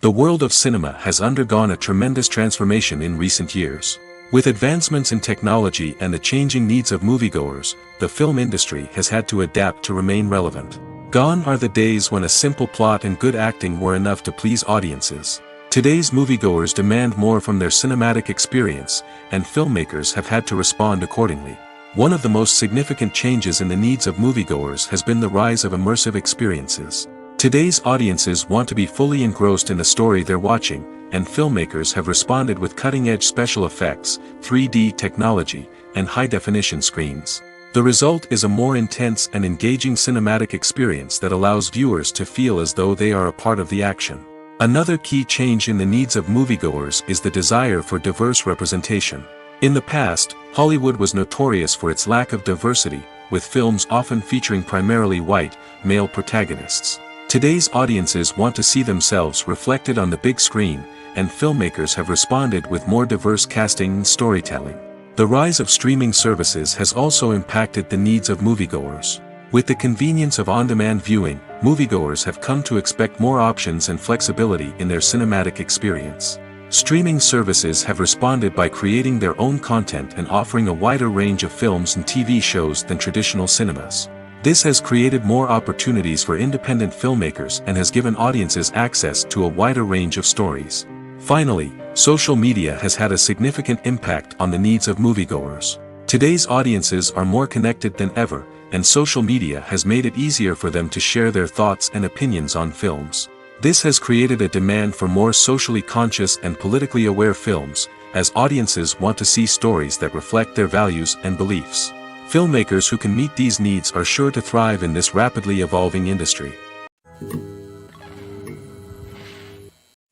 The world of cinema has undergone a tremendous transformation in recent years. With advancements in technology and the changing needs of moviegoers, the film industry has had to adapt to remain relevant. Gone are the days when a simple plot and good acting were enough to please audiences. Today's moviegoers demand more from their cinematic experience, and filmmakers have had to respond accordingly. One of the most significant changes in the needs of moviegoers has been the rise of immersive experiences. Today's audiences want to be fully engrossed in the story they're watching, and filmmakers have responded with cutting-edge special effects, 3D technology, and high-definition screens. The result is a more intense and engaging cinematic experience that allows viewers to feel as though they are a part of the action. Another key change in the needs of moviegoers is the desire for diverse representation. In the past, Hollywood was notorious for its lack of diversity, with films often featuring primarily white, male protagonists. Today's audiences want to see themselves reflected on the big screen, and filmmakers have responded with more diverse casting and storytelling. The rise of streaming services has also impacted the needs of moviegoers. With the convenience of on-demand viewing, moviegoers have come to expect more options and flexibility in their cinematic experience. Streaming services have responded by creating their own content and offering a wider range of films and TV shows than traditional cinemas. This has created more opportunities for independent filmmakers and has given audiences access to a wider range of stories. Finally, social media has had a significant impact on the needs of moviegoers. Today's audiences are more connected than ever, and social media has made it easier for them to share their thoughts and opinions on films. This has created a demand for more socially conscious and politically aware films, as audiences want to see stories that reflect their values and beliefs. Filmmakers who can meet these needs are sure to thrive in this rapidly evolving industry.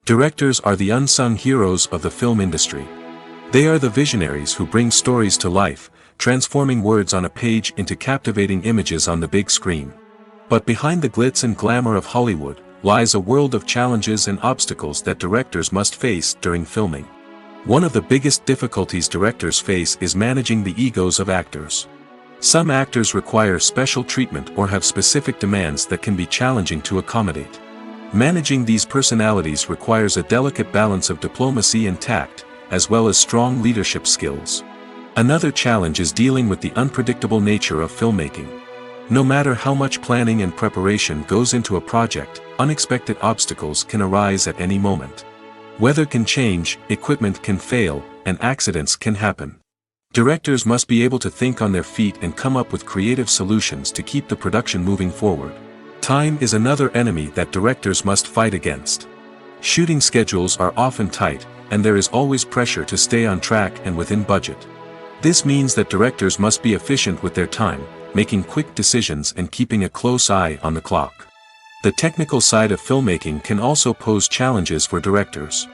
Directors are the unsung heroes of the film industry. They are the visionaries who bring stories to life, transforming words on a page into captivating images on the big screen. But behind the glitz and glamour of Hollywood lies a world of challenges and obstacles that directors must face during filming. One of the biggest difficulties directors face is managing the egos of actors. Some actors require special treatment or have specific demands that can be challenging to accommodate. Managing these personalities requires a delicate balance of diplomacy and tact, as well as strong leadership skills. Another challenge is dealing with the unpredictable nature of filmmaking. No matter how much planning and preparation goes into a project, unexpected obstacles can arise at any moment. Weather can change, equipment can fail, and accidents can happen. Directors must be able to think on their feet and come up with creative solutions to keep the production moving forward. Time is another enemy that directors must fight against. Shooting schedules are often tight, and there is always pressure to stay on track and within budget. This means that directors must be efficient with their time, making quick decisions and keeping a close eye on the clock. The technical side of filmmaking can also pose challenges for directors.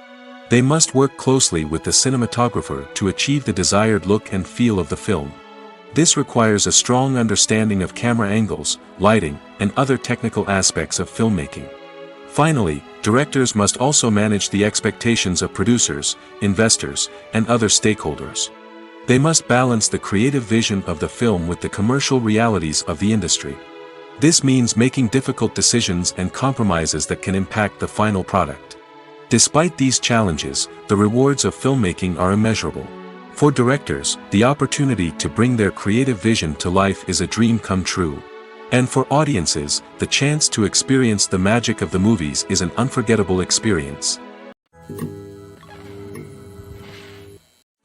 They must work closely with the cinematographer to achieve the desired look and feel of the film. This requires a strong understanding of camera angles, lighting, and other technical aspects of filmmaking. Finally, directors must also manage the expectations of producers, investors, and other stakeholders. They must balance the creative vision of the film with the commercial realities of the industry. This means making difficult decisions and compromises that can impact the final product. Despite these challenges, the rewards of filmmaking are immeasurable. For directors, the opportunity to bring their creative vision to life is a dream come true. And for audiences, the chance to experience the magic of the movies is an unforgettable experience.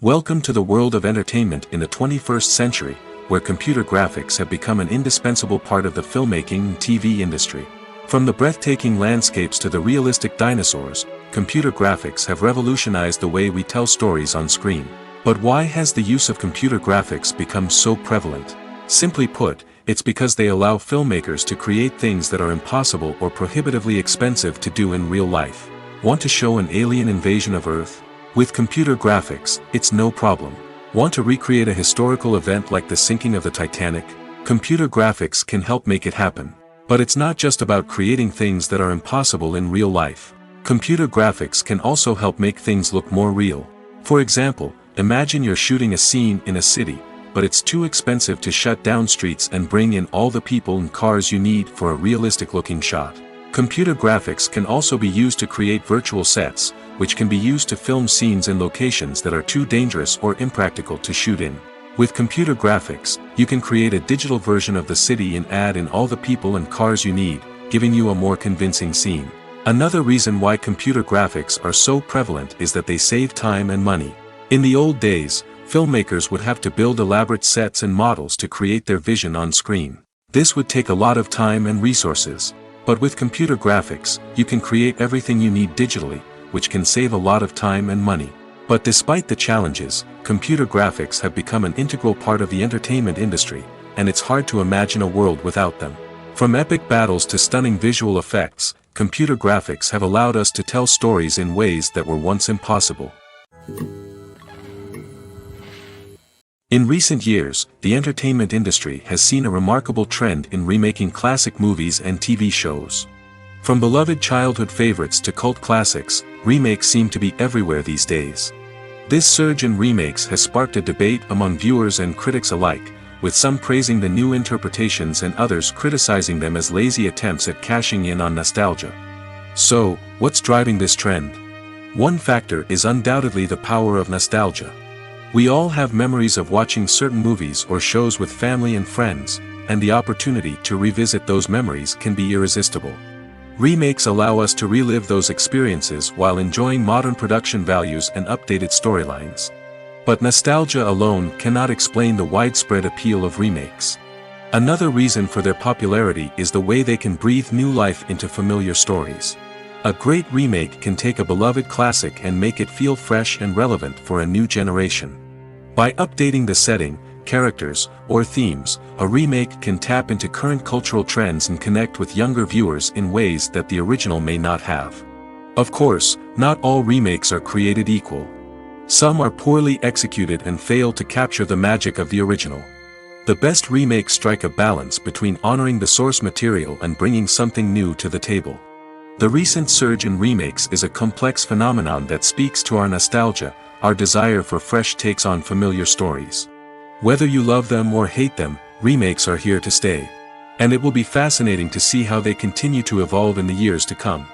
Welcome to the world of entertainment in the 21st century, where computer graphics have become an indispensable part of the filmmaking and TV industry. From the breathtaking landscapes to the realistic dinosaurs, computer graphics have revolutionized the way we tell stories on screen. But why has the use of computer graphics become so prevalent? Simply put, it's because they allow filmmakers to create things that are impossible or prohibitively expensive to do in real life. Want to show an alien invasion of Earth? With computer graphics, it's no problem. Want to recreate a historical event like the sinking of the Titanic? Computer graphics can help make it happen. But it's not just about creating things that are impossible in real life. Computer graphics can also help make things look more real. For example, imagine you're shooting a scene in a city, but it's too expensive to shut down streets and bring in all the people and cars you need for a realistic-looking shot. Computer graphics can also be used to create virtual sets, which can be used to film scenes in locations that are too dangerous or impractical to shoot in. With computer graphics, you can create a digital version of the city and add in all the people and cars you need, giving you a more convincing scene. Another reason why computer graphics are so prevalent is that they save time and money. In the old days, filmmakers would have to build elaborate sets and models to create their vision on screen. This would take a lot of time and resources. But with computer graphics, you can create everything you need digitally, which can save a lot of time and money. But despite the challenges, computer graphics have become an integral part of the entertainment industry, and it's hard to imagine a world without them. From epic battles to stunning visual effects, computer graphics have allowed us to tell stories in ways that were once impossible. In recent years, the entertainment industry has seen a remarkable trend in remaking classic movies and TV shows. From beloved childhood favorites to cult classics, remakes seem to be everywhere these days. This surge in remakes has sparked a debate among viewers and critics alike, with some praising the new interpretations and others criticizing them as lazy attempts at cashing in on nostalgia. So, what's driving this trend? One factor is undoubtedly the power of nostalgia. We all have memories of watching certain movies or shows with family and friends, and the opportunity to revisit those memories can be irresistible. Remakes allow us to relive those experiences while enjoying modern production values and updated storylines. But nostalgia alone cannot explain the widespread appeal of remakes. Another reason for their popularity is the way they can breathe new life into familiar stories. A great remake can take a beloved classic and make it feel fresh and relevant for a new generation. By updating the setting, characters, or themes, a remake can tap into current cultural trends and connect with younger viewers in ways that the original may not have. Of course, not all remakes are created equal. Some are poorly executed and fail to capture the magic of the original. The best remakes strike a balance between honoring the source material and bringing something new to the table. The recent surge in remakes is a complex phenomenon that speaks to our nostalgia, our desire for fresh takes on familiar stories. Whether you love them or hate them, remakes are here to stay. And it will be fascinating to see how they continue to evolve in the years to come.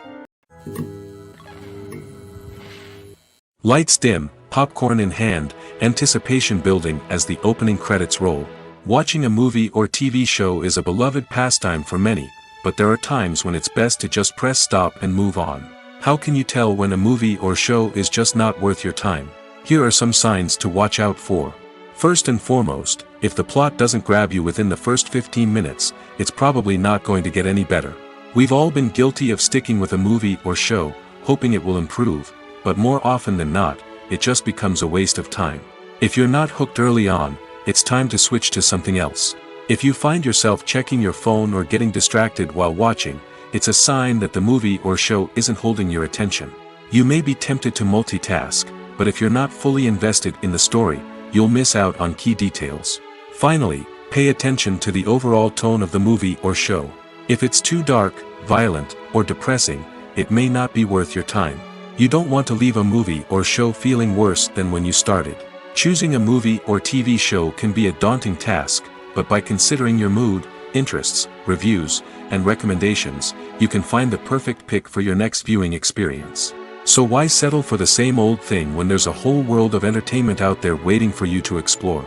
Lights dim, popcorn in hand, anticipation building as the opening credits roll. Watching a movie or TV show is a beloved pastime for many, but there are times when it's best to just press stop and move on. How can you tell when a movie or show is just not worth your time? Here are some signs to watch out for. First and foremost, if the plot doesn't grab you within the first 15 minutes, it's probably not going to get any better. We've all been guilty of sticking with a movie or show, hoping it will improve, but more often than not, it just becomes a waste of time. If you're not hooked early on, it's time to switch to something else. If you find yourself checking your phone or getting distracted while watching, it's a sign that the movie or show isn't holding your attention. You may be tempted to multitask, but if you're not fully invested in the story, you'll miss out on key details. Finally, pay attention to the overall tone of the movie or show. If it's too dark, violent, or depressing, it may not be worth your time. You don't want to leave a movie or show feeling worse than when you started. Choosing a movie or TV show can be a daunting task, but by considering your mood, interests, reviews, and recommendations, you can find the perfect pick for your next viewing experience. So why settle for the same old thing when there's a whole world of entertainment out there waiting for you to explore?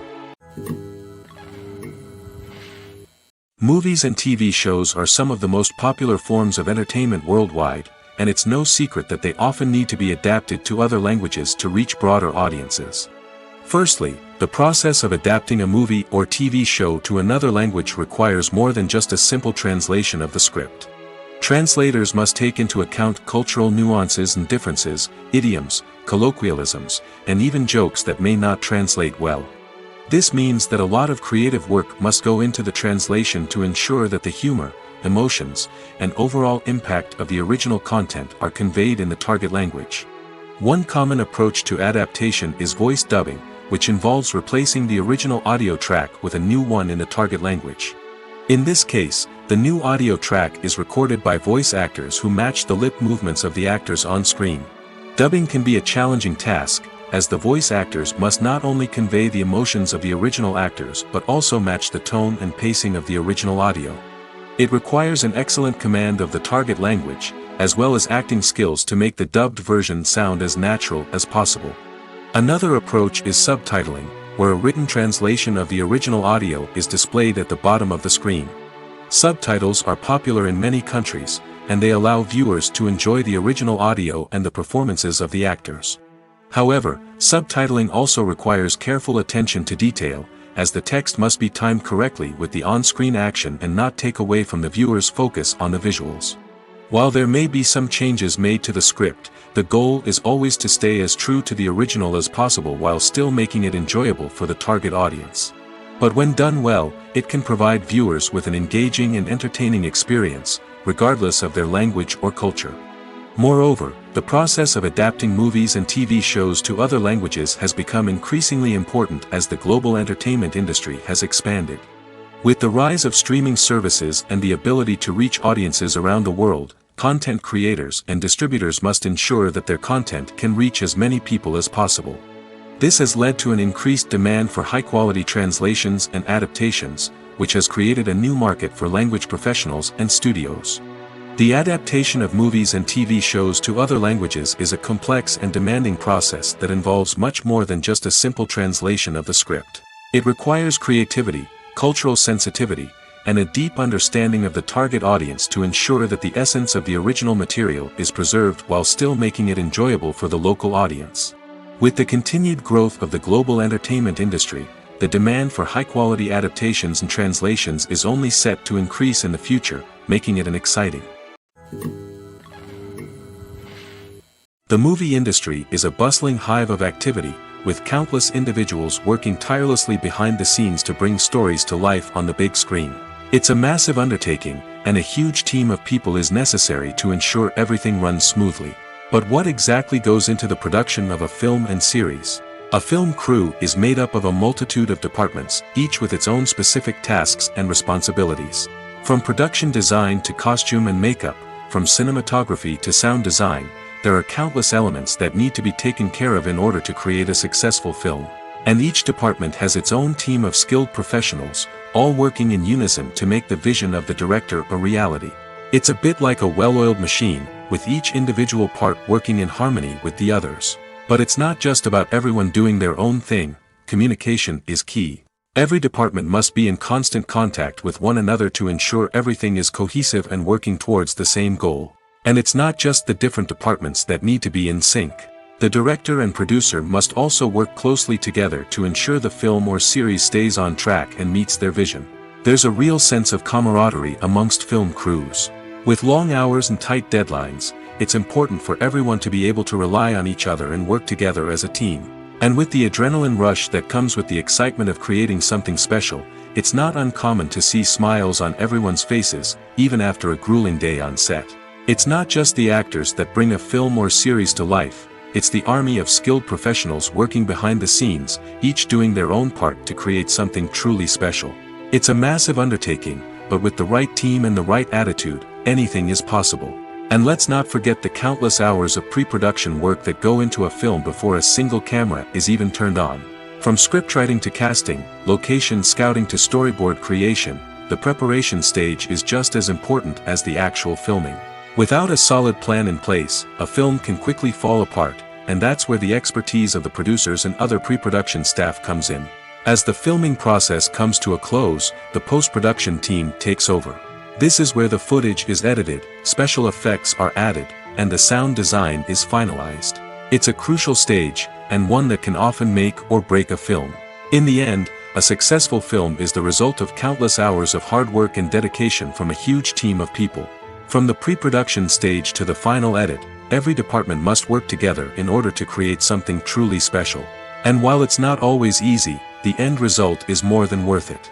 Movies and TV shows are some of the most popular forms of entertainment worldwide, and it's no secret that they often need to be adapted to other languages to reach broader audiences. Firstly, the process of adapting a movie or TV show to another language requires more than just a simple translation of the script. Translators must take into account cultural nuances and differences, idioms, colloquialisms, and even jokes that may not translate well. This means that a lot of creative work must go into the translation to ensure that the humor, emotions, and overall impact of the original content are conveyed in the target language. One common approach to adaptation is voice dubbing, which involves replacing the original audio track with a new one in the target language. In this case, the new audio track is recorded by voice actors who match the lip movements of the actors on screen. Dubbing can be a challenging task, as the voice actors must not only convey the emotions of the original actors but also match the tone and pacing of the original audio. It requires an excellent command of the target language, as well as acting skills to make the dubbed version sound as natural as possible. Another approach is subtitling, where a written translation of the original audio is displayed at the bottom of the screen. Subtitles are popular in many countries, and they allow viewers to enjoy the original audio and the performances of the actors. However, subtitling also requires careful attention to detail, as the text must be timed correctly with the on-screen action and not take away from the viewer's focus on the visuals. While there may be some changes made to the script, the goal is always to stay as true to the original as possible while still making it enjoyable for the target audience. But when done well, it can provide viewers with an engaging and entertaining experience, regardless of their language or culture. Moreover, the process of adapting movies and TV shows to other languages has become increasingly important as the global entertainment industry has expanded. With the rise of streaming services and the ability to reach audiences around the world, content creators and distributors must ensure that their content can reach as many people as possible. This has led to an increased demand for high-quality translations and adaptations, which has created a new market for language professionals and studios. The adaptation of movies and TV shows to other languages is a complex and demanding process that involves much more than just a simple translation of the script. It requires creativity, cultural sensitivity, and a deep understanding of the target audience to ensure that the essence of the original material is preserved while still making it enjoyable for the local audience. With the continued growth of the global entertainment industry, the demand for high-quality adaptations and translations is only set to increase in the future, making it an exciting. The movie industry is a bustling hive of activity, with countless individuals working tirelessly behind the scenes to bring stories to life on the big screen. It's a massive undertaking, and a huge team of people is necessary to ensure everything runs smoothly. But what exactly goes into the production of a film and series? A film crew is made up of a multitude of departments, each with its own specific tasks and responsibilities. From production design to costume and makeup, from cinematography to sound design, there are countless elements that need to be taken care of in order to create a successful film. And each department has its own team of skilled professionals, all working in unison to make the vision of the director a reality. It's a bit like a well-oiled machine, with each individual part working in harmony with the others. But it's not just about everyone doing their own thing. Communication is key. Every department must be in constant contact with one another to ensure everything is cohesive and working towards the same goal. And it's not just the different departments that need to be in sync. The director and producer must also work closely together to ensure the film or series stays on track and meets their vision. There's a real sense of camaraderie amongst film crews. With long hours and tight deadlines, it's important for everyone to be able to rely on each other and work together as a team. And with the adrenaline rush that comes with the excitement of creating something special, it's not uncommon to see smiles on everyone's faces, even after a grueling day on set. It's not just the actors that bring a film or series to life, it's the army of skilled professionals working behind the scenes, each doing their own part to create something truly special. It's a massive undertaking, but with the right team and the right attitude, anything is possible. And let's not forget the countless hours of pre-production work that go into a film before a single camera is even turned on. From scriptwriting to casting, location scouting to storyboard creation, the preparation stage is just as important as the actual filming. Without a solid plan in place, a film can quickly fall apart, and that's where the expertise of the producers and other pre-production staff comes in. As the filming process comes to a close, the post-production team takes over. This is where the footage is edited, special effects are added, and the sound design is finalized. It's a crucial stage, and one that can often make or break a film. In the end, a successful film is the result of countless hours of hard work and dedication from a huge team of people. From the pre-production stage to the final edit, every department must work together in order to create something truly special. And while it's not always easy, the end result is more than worth it.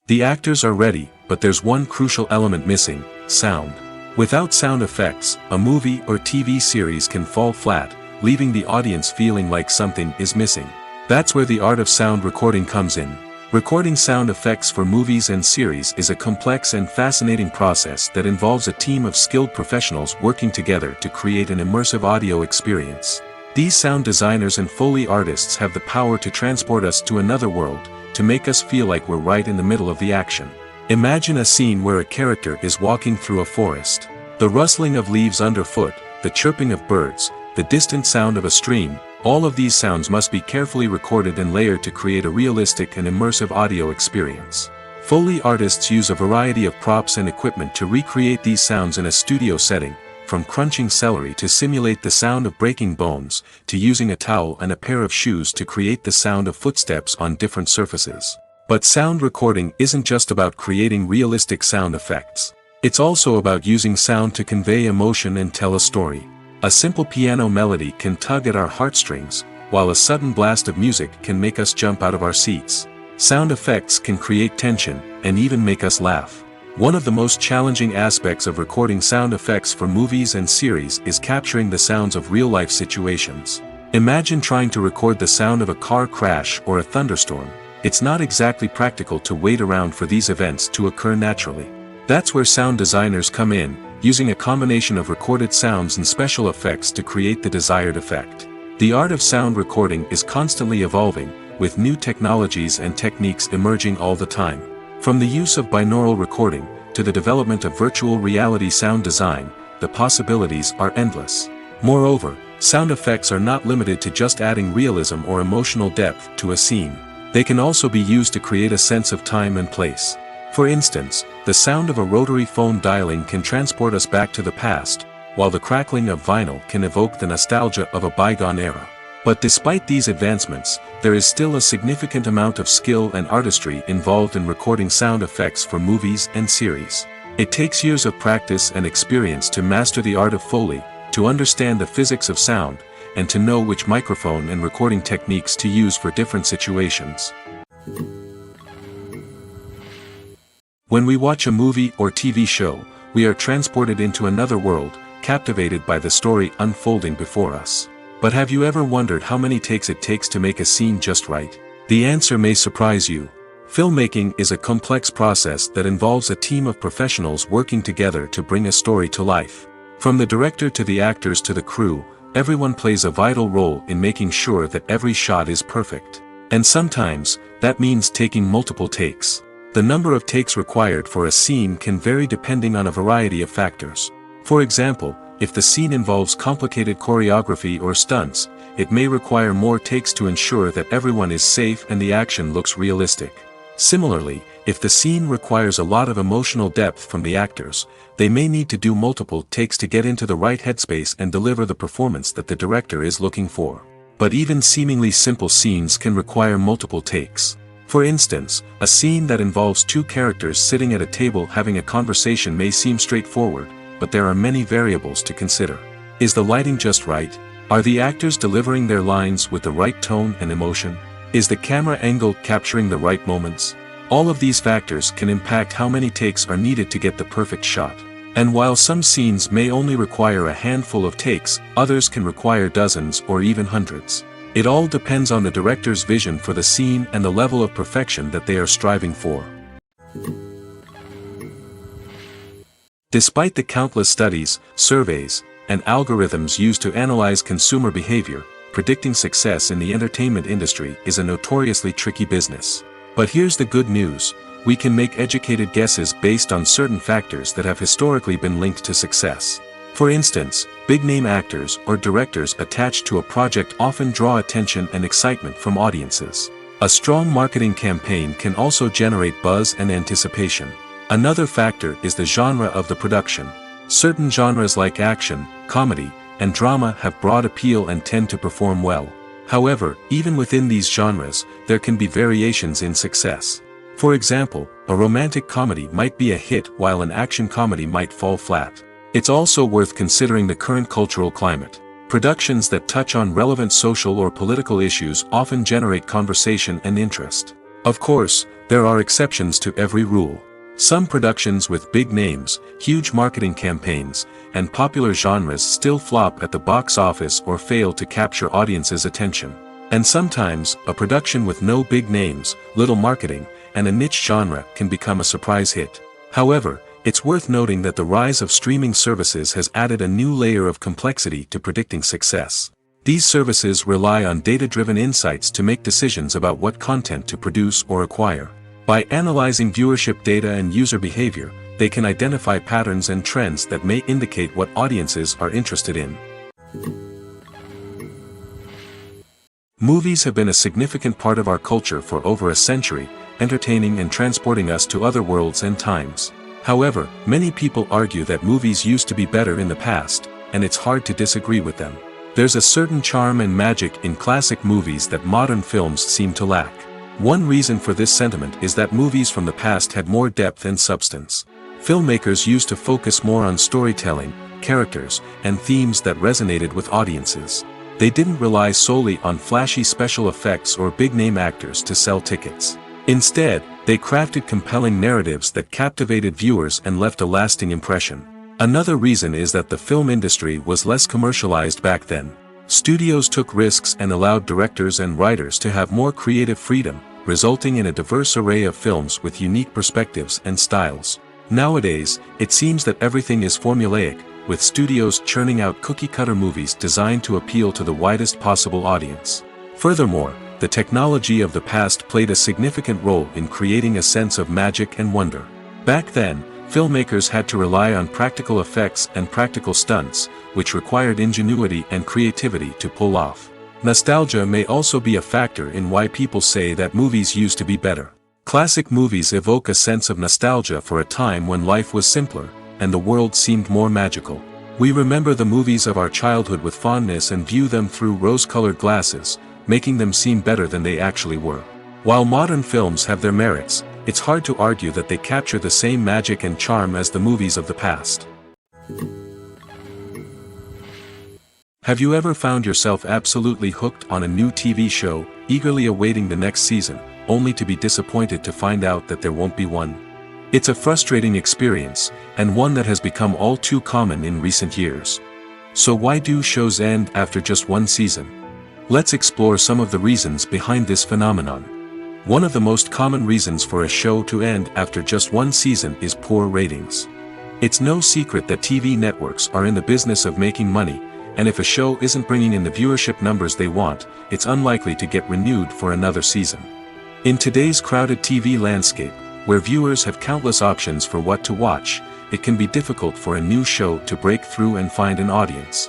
The actors are ready, but there's one crucial element missing: sound. Without sound effects, a movie or TV series can fall flat, leaving the audience feeling like something is missing. That's where the art of sound recording comes in. Recording sound effects for movies and series is a complex and fascinating process that involves a team of skilled professionals working together to create an immersive audio experience. These sound designers and Foley artists have the power to transport us to another world, to make us feel like we're right in the middle of the action. Imagine a scene where a character is walking through a forest. The rustling of leaves underfoot, the chirping of birds, the distant sound of a stream, all of these sounds must be carefully recorded and layered to create a realistic and immersive audio experience. Foley artists use a variety of props and equipment to recreate these sounds in a studio setting, from crunching celery to simulate the sound of breaking bones, to using a towel and a pair of shoes to create the sound of footsteps on different surfaces. But sound recording isn't just about creating realistic sound effects. It's also about using sound to convey emotion and tell a story. A simple piano melody can tug at our heartstrings, while a sudden blast of music can make us jump out of our seats. Sound effects can create tension, and even make us laugh. One of the most challenging aspects of recording sound effects for movies and series is capturing the sounds of real-life situations. Imagine trying to record the sound of a car crash or a thunderstorm. It's not exactly practical to wait around for these events to occur naturally. That's where sound designers come in, using a combination of recorded sounds and special effects to create the desired effect. The art of sound recording is constantly evolving, with new technologies and techniques emerging all the time. From the use of binaural recording, to the development of virtual reality sound design, the possibilities are endless. Moreover, sound effects are not limited to just adding realism or emotional depth to a scene. They can also be used to create a sense of time and place. For instance, the sound of a rotary phone dialing can transport us back to the past, while the crackling of vinyl can evoke the nostalgia of a bygone era. But despite these advancements, there is still a significant amount of skill and artistry involved in recording sound effects for movies and series. It takes years of practice and experience to master the art of Foley, to understand the physics of sound, and to know which microphone and recording techniques to use for different situations. When we watch a movie or TV show, we are transported into another world, captivated by the story unfolding before us. But have you ever wondered how many takes it takes to make a scene just right? The answer may surprise you. Filmmaking is a complex process that involves a team of professionals working together to bring a story to life. From the director to the actors to the crew, everyone plays a vital role in making sure that every shot is perfect. And sometimes, that means taking multiple takes. The number of takes required for a scene can vary depending on a variety of factors. For example, if the scene involves complicated choreography or stunts, it may require more takes to ensure that everyone is safe and the action looks realistic. Similarly, if the scene requires a lot of emotional depth from the actors, they may need to do multiple takes to get into the right headspace and deliver the performance that the director is looking for. But even seemingly simple scenes can require multiple takes. For instance, a scene that involves two characters sitting at a table having a conversation may seem straightforward, but there are many variables to consider. Is the lighting just right? Are the actors delivering their lines with the right tone and emotion? Is the camera angle capturing the right moments? All of these factors can impact how many takes are needed to get the perfect shot. And while some scenes may only require a handful of takes, others can require dozens or even hundreds. It all depends on the director's vision for the scene and the level of perfection that they are striving for. Despite the countless studies, surveys, and algorithms used to analyze consumer behavior, predicting success in the entertainment industry is a notoriously tricky business. But here's the good news: we can make educated guesses based on certain factors that have historically been linked to success. For instance, big-name actors or directors attached to a project often draw attention and excitement from audiences. A strong marketing campaign can also generate buzz and anticipation. Another factor is the genre of the production. Certain genres like action, comedy, and drama have broad appeal and tend to perform well. However, even within these genres, there can be variations in success. For example, a romantic comedy might be a hit while an action comedy might fall flat. It's also worth considering the current cultural climate. Productions that touch on relevant social or political issues often generate conversation and interest. Of course, there are exceptions to every rule. Some productions with big names, huge marketing campaigns, and popular genres still flop at the box office or fail to capture audiences' attention. And sometimes, a production with no big names, little marketing, and a niche genre can become a surprise hit. However, it's worth noting that the rise of streaming services has added a new layer of complexity to predicting success. These services rely on data-driven insights to make decisions about what content to produce or acquire. By analyzing viewership data and user behavior, they can identify patterns and trends that may indicate what audiences are interested in. Movies have been a significant part of our culture for over a century, entertaining and transporting us to other worlds and times. However, many people argue that movies used to be better in the past, and it's hard to disagree with them. There's a certain charm and magic in classic movies that modern films seem to lack. One reason for this sentiment is that movies from the past had more depth and substance. Filmmakers used to focus more on storytelling, characters, and themes that resonated with audiences. They didn't rely solely on flashy special effects or big-name actors to sell tickets. Instead, they crafted compelling narratives that captivated viewers and left a lasting impression. Another reason is that the film industry was less commercialized back then. Studios took risks and allowed directors and writers to have more creative freedom, resulting in a diverse array of films with unique perspectives and styles. Nowadays, it seems that everything is formulaic, with studios churning out cookie-cutter movies designed to appeal to the widest possible audience. Furthermore, the technology of the past played a significant role in creating a sense of magic and wonder. Back then, filmmakers had to rely on practical effects and practical stunts, which required ingenuity and creativity to pull off. Nostalgia may also be a factor in why people say that movies used to be better. Classic movies evoke a sense of nostalgia for a time when life was simpler, and the world seemed more magical. We remember the movies of our childhood with fondness and view them through rose-colored glasses, making them seem better than they actually were. While modern films have their merits, it's hard to argue that they capture the same magic and charm as the movies of the past. Have you ever found yourself absolutely hooked on a new TV show, eagerly awaiting the next season, only to be disappointed to find out that there won't be one? It's a frustrating experience, and one that has become all too common in recent years. So why do shows end after just one season? Let's explore some of the reasons behind this phenomenon. One of the most common reasons for a show to end after just one season is poor ratings. It's no secret that TV networks are in the business of making money, and if a show isn't bringing in the viewership numbers they want, it's unlikely to get renewed for another season. In today's crowded TV landscape, where viewers have countless options for what to watch, it can be difficult for a new show to break through and find an audience.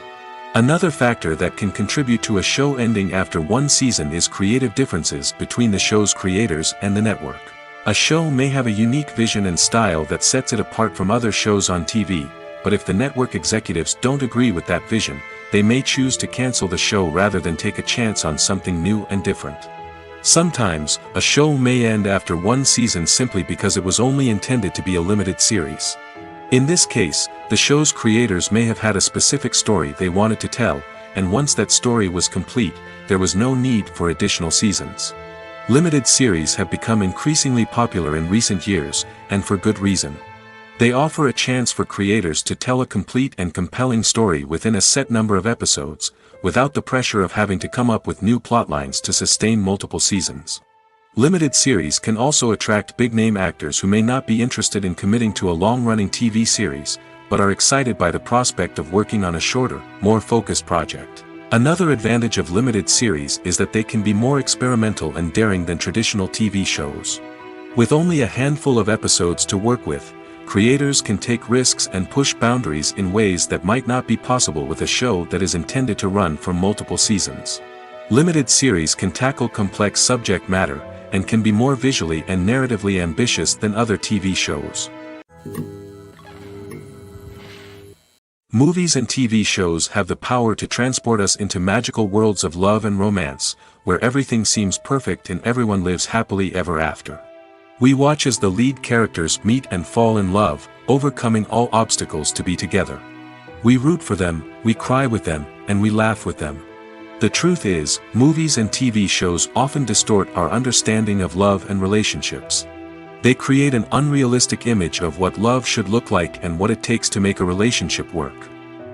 Another factor that can contribute to a show ending after one season is creative differences between the show's creators and the network. A show may have a unique vision and style that sets it apart from other shows on TV, but if the network executives don't agree with that vision, they may choose to cancel the show rather than take a chance on something new and different. Sometimes, a show may end after one season simply because it was only intended to be a limited series. In this case, the show's creators may have had a specific story they wanted to tell, and once that story was complete, there was no need for additional seasons. Limited series have become increasingly popular in recent years, and for good reason. They offer a chance for creators to tell a complete and compelling story within a set number of episodes, without the pressure of having to come up with new plotlines to sustain multiple seasons. Limited series can also attract big-name actors who may not be interested in committing to a long-running TV series, but are excited by the prospect of working on a shorter, more focused project. Another advantage of limited series is that they can be more experimental and daring than traditional TV shows. With only a handful of episodes to work with, creators can take risks and push boundaries in ways that might not be possible with a show that is intended to run for multiple seasons. Limited series can tackle complex subject matter, and can be more visually and narratively ambitious than other TV shows. Movies and TV shows have the power to transport us into magical worlds of love and romance, where everything seems perfect and everyone lives happily ever after. We watch as the lead characters meet and fall in love, overcoming all obstacles to be together. We root for them, we cry with them, and we laugh with them. The truth is, movies and TV shows often distort our understanding of love and relationships. They create an unrealistic image of what love should look like and what it takes to make a relationship work.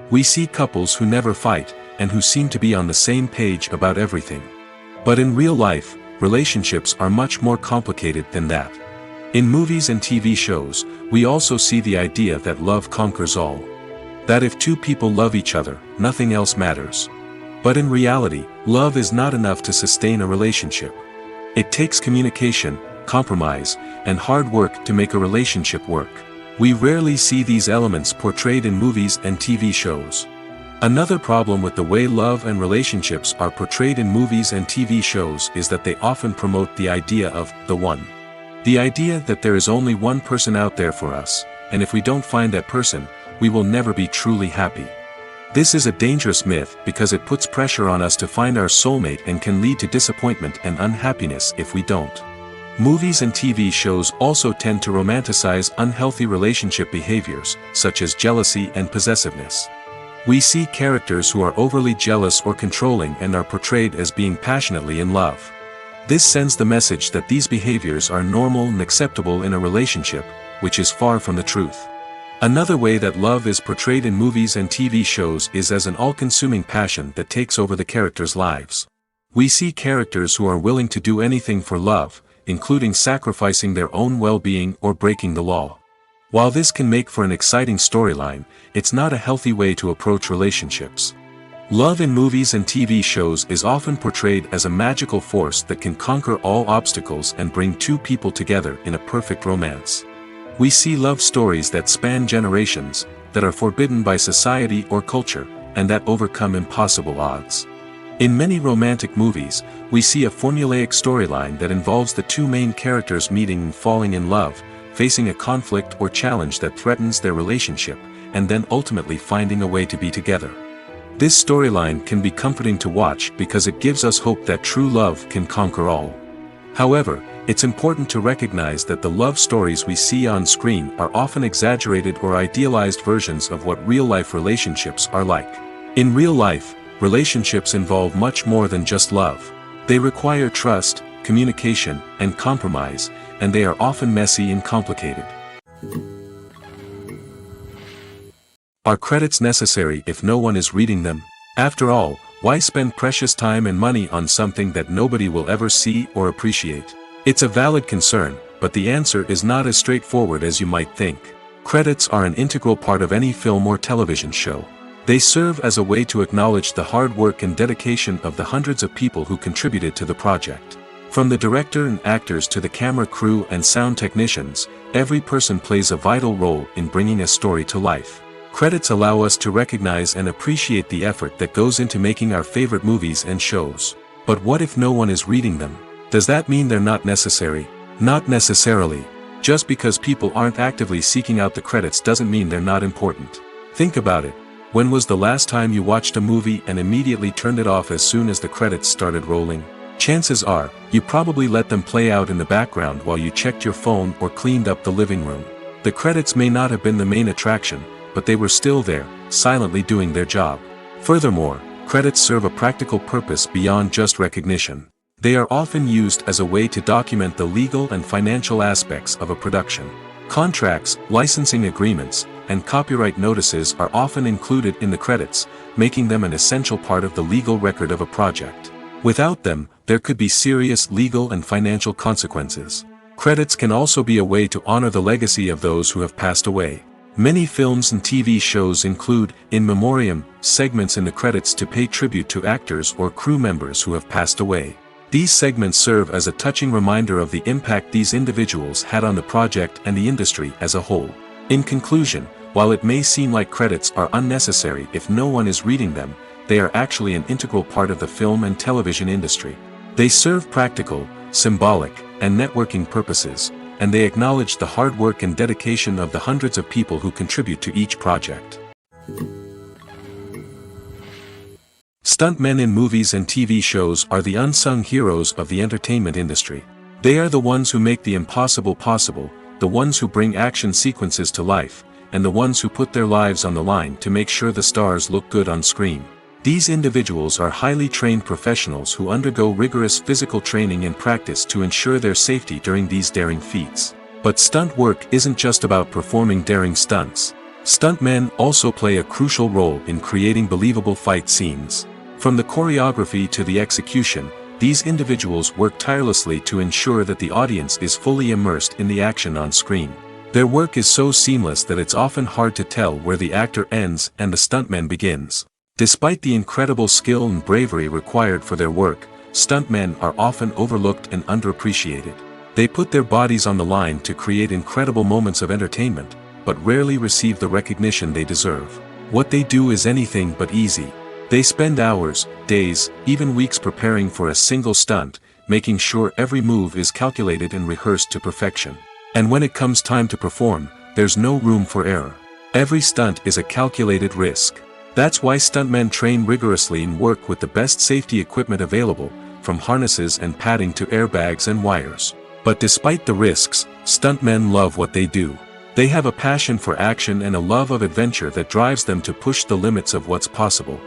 We see couples who never fight, and who seem to be on the same page about everything. But in real life, relationships are much more complicated than that. In movies and TV shows, we also see the idea that love conquers all. That if two people love each other, nothing else matters. But in reality, love is not enough to sustain a relationship. It takes communication, compromise, and hard work to make a relationship work. We rarely see these elements portrayed in movies and TV shows. Another problem with the way love and relationships are portrayed in movies and TV shows is that they often promote the idea of the one. The idea that there is only one person out there for us, and if we don't find that person, we will never be truly happy. This is a dangerous myth because it puts pressure on us to find our soulmate and can lead to disappointment and unhappiness if we don't. Movies and TV shows also tend to romanticize unhealthy relationship behaviors, such as jealousy and possessiveness. We see characters who are overly jealous or controlling and are portrayed as being passionately in love. This sends the message that these behaviors are normal and acceptable in a relationship, which is far from the truth. Another way that love is portrayed in movies and TV shows is as an all-consuming passion that takes over the characters' lives. We see characters who are willing to do anything for love, including sacrificing their own well-being or breaking the law. While this can make for an exciting storyline, it's not a healthy way to approach relationships. Love in movies and TV shows is often portrayed as a magical force that can conquer all obstacles and bring two people together in a perfect romance. We see love stories that span generations, that are forbidden by society or culture, and that overcome impossible odds. In many romantic movies, we see a formulaic storyline that involves the two main characters meeting and falling in love, facing a conflict or challenge that threatens their relationship, and then ultimately finding a way to be together. This storyline can be comforting to watch because it gives us hope that true love can conquer all. However, it's important to recognize that the love stories we see on screen are often exaggerated or idealized versions of what real-life relationships are like. In real life, relationships involve much more than just love. They require trust, communication, and compromise, and they are often messy and complicated. Are credits necessary if no one is reading them? After all, why spend precious time and money on something that nobody will ever see or appreciate? It's a valid concern, but the answer is not as straightforward as you might think. Credits are an integral part of any film or television show. They serve as a way to acknowledge the hard work and dedication of the hundreds of people who contributed to the project. From the director and actors to the camera crew and sound technicians, every person plays a vital role in bringing a story to life. Credits allow us to recognize and appreciate the effort that goes into making our favorite movies and shows. But what if no one is reading them? Does that mean they're not necessary? Not necessarily. Just because people aren't actively seeking out the credits doesn't mean they're not important. Think about it. When was the last time you watched a movie and immediately turned it off as soon as the credits started rolling? Chances are, you probably let them play out in the background while you checked your phone or cleaned up the living room. The credits may not have been the main attraction, but they were still there, silently doing their job. Furthermore, credits serve a practical purpose beyond just recognition. They are often used as a way to document the legal and financial aspects of a production. Contracts, licensing agreements, and copyright notices are often included in the credits, making them an essential part of the legal record of a project. Without them, there could be serious legal and financial consequences. Credits can also be a way to honor the legacy of those who have passed away. Many films and TV shows include, in memoriam, segments in the credits to pay tribute to actors or crew members who have passed away. These segments serve as a touching reminder of the impact these individuals had on the project and the industry as a whole. In conclusion, while it may seem like credits are unnecessary if no one is reading them, they are actually an integral part of the film and television industry. They serve practical, symbolic, and networking purposes, and they acknowledge the hard work and dedication of the hundreds of people who contribute to each project. Stuntmen in movies and TV shows are the unsung heroes of the entertainment industry. They are the ones who make the impossible possible, the ones who bring action sequences to life, and the ones who put their lives on the line to make sure the stars look good on screen. These individuals are highly trained professionals who undergo rigorous physical training and practice to ensure their safety during these daring feats. But stunt work isn't just about performing daring stunts. Stuntmen also play a crucial role in creating believable fight scenes. From the choreography to the execution, these individuals work tirelessly to ensure that the audience is fully immersed in the action on screen. Their work is so seamless that it's often hard to tell where the actor ends and the stuntman begins. Despite the incredible skill and bravery required for their work, stuntmen are often overlooked and underappreciated. They put their bodies on the line to create incredible moments of entertainment, but rarely receive the recognition they deserve. What they do is anything but easy. They spend hours, days, even weeks preparing for a single stunt, making sure every move is calculated and rehearsed to perfection. And when it comes time to perform, there's no room for error. Every stunt is a calculated risk. That's why stuntmen train rigorously and work with the best safety equipment available, from harnesses and padding to airbags and wires. But despite the risks, stuntmen love what they do. They have a passion for action and a love of adventure that drives them to push the limits of what's possible.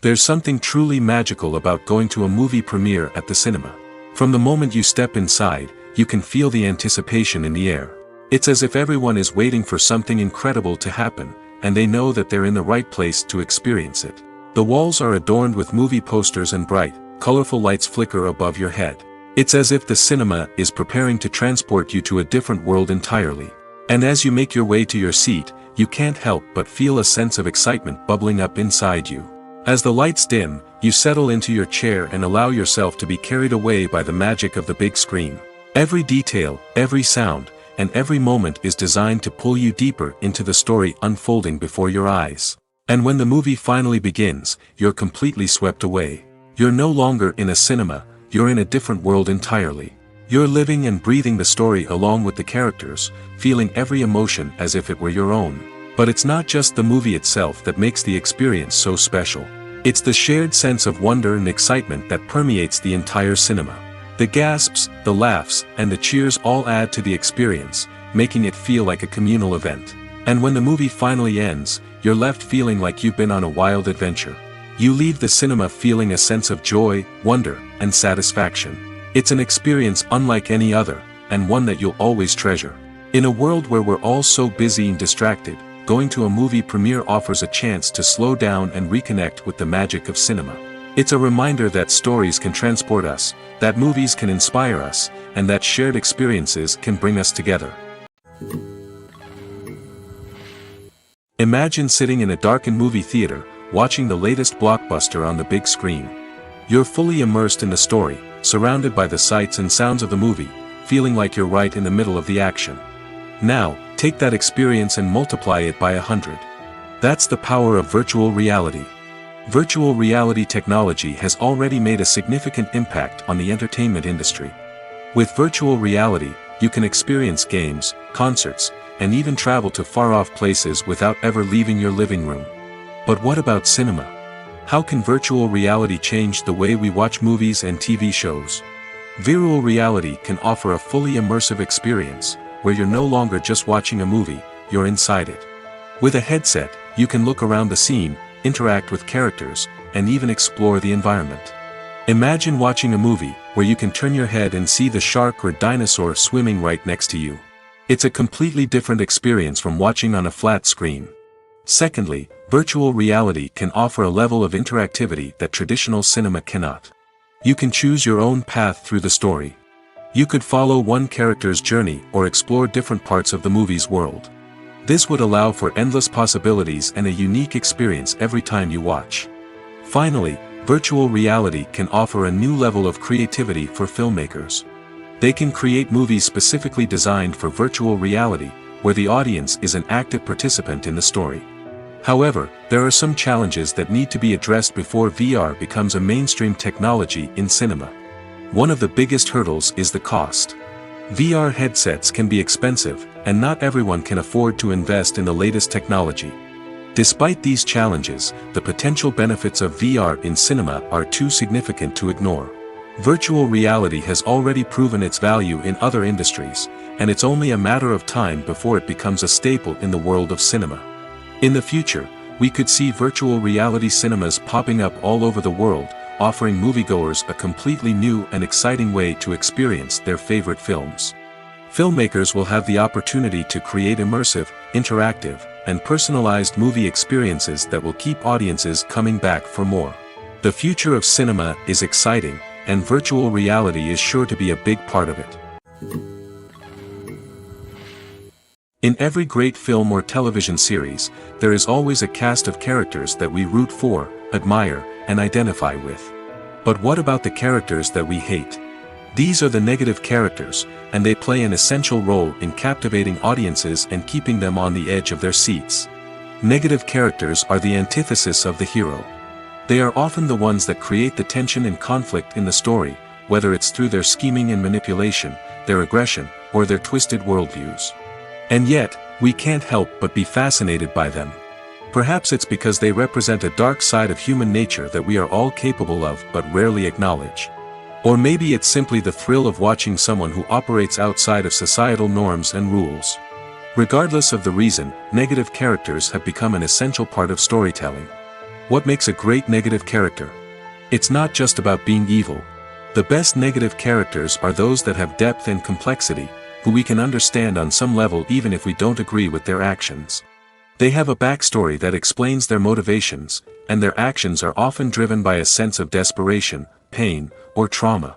There's something truly magical about going to a movie premiere at the cinema. From the moment you step inside, you can feel the anticipation in the air. It's as if everyone is waiting for something incredible to happen, and they know that they're in the right place to experience it. The walls are adorned with movie posters and bright, colorful lights flicker above your head. It's as if the cinema is preparing to transport you to a different world entirely. And as you make your way to your seat, you can't help but feel a sense of excitement bubbling up inside you. As the lights dim, you settle into your chair and allow yourself to be carried away by the magic of the big screen. Every detail, every sound, and every moment is designed to pull you deeper into the story unfolding before your eyes. And when the movie finally begins, you're completely swept away. You're no longer in a cinema, you're in a different world entirely. You're living and breathing the story along with the characters, feeling every emotion as if it were your own. But it's not just the movie itself that makes the experience so special. It's the shared sense of wonder and excitement that permeates the entire cinema. The gasps, the laughs, and the cheers all add to the experience, making it feel like a communal event. And when the movie finally ends, you're left feeling like you've been on a wild adventure. You leave the cinema feeling a sense of joy, wonder, and satisfaction. It's an experience unlike any other, and one that you'll always treasure. In a world where we're all so busy and distracted, going to a movie premiere offers a chance to slow down and reconnect with the magic of cinema. It's a reminder that stories can transport us, that movies can inspire us, and that shared experiences can bring us together. Imagine sitting in a darkened movie theater, watching the latest blockbuster on the big screen. You're fully immersed in the story, surrounded by the sights and sounds of the movie, feeling like you're right in the middle of the action. Now, take that experience and multiply it by 100. That's the power of virtual reality. Virtual reality technology has already made a significant impact on the entertainment industry. With virtual reality, you can experience games, concerts, and even travel to far-off places without ever leaving your living room. But what about cinema? How can virtual reality change the way we watch movies and TV shows? Virtual reality can offer a fully immersive experience, where you're no longer just watching a movie, you're inside it. With a headset, you can look around the scene, interact with characters, and even explore the environment. Imagine watching a movie where you can turn your head and see the shark or dinosaur swimming right next to you. It's a completely different experience from watching on a flat screen. Secondly, virtual reality can offer a level of interactivity that traditional cinema cannot. You can choose your own path through the story. You could follow one character's journey or explore different parts of the movie's world. This would allow for endless possibilities and a unique experience every time you watch. Finally, virtual reality can offer a new level of creativity for filmmakers. They can create movies specifically designed for virtual reality, where the audience is an active participant in the story. However, there are some challenges that need to be addressed before VR becomes a mainstream technology in cinema. One of the biggest hurdles is the cost. VR headsets can be expensive, and not everyone can afford to invest in the latest technology. Despite these challenges, the potential benefits of VR in cinema are too significant to ignore. Virtual reality has already proven its value in other industries, and it's only a matter of time before it becomes a staple in the world of cinema. In the future, we could see virtual reality cinemas popping up all over the world, offering moviegoers a completely new and exciting way to experience their favorite films. Filmmakers will have the opportunity to create immersive, interactive, and personalized movie experiences that will keep audiences coming back for more. The future of cinema is exciting, and virtual reality is sure to be a big part of it. In every great film or television series, there is always a cast of characters that we root for, admire, and identify with. But what about the characters that we hate? These are the negative characters, and they play an essential role in captivating audiences and keeping them on the edge of their seats. Negative characters are the antithesis of the hero. They are often the ones that create the tension and conflict in the story, whether it's through their scheming and manipulation, their aggression, or their twisted worldviews. And yet, we can't help but be fascinated by them. Perhaps it's because they represent a dark side of human nature that we are all capable of but rarely acknowledge. Or maybe it's simply the thrill of watching someone who operates outside of societal norms and rules. Regardless of the reason, negative characters have become an essential part of storytelling. What makes a great negative character? It's not just about being evil. The best negative characters are those that have depth and complexity, who we can understand on some level even if we don't agree with their actions. They have a backstory that explains their motivations, and their actions are often driven by a sense of desperation, pain, or trauma.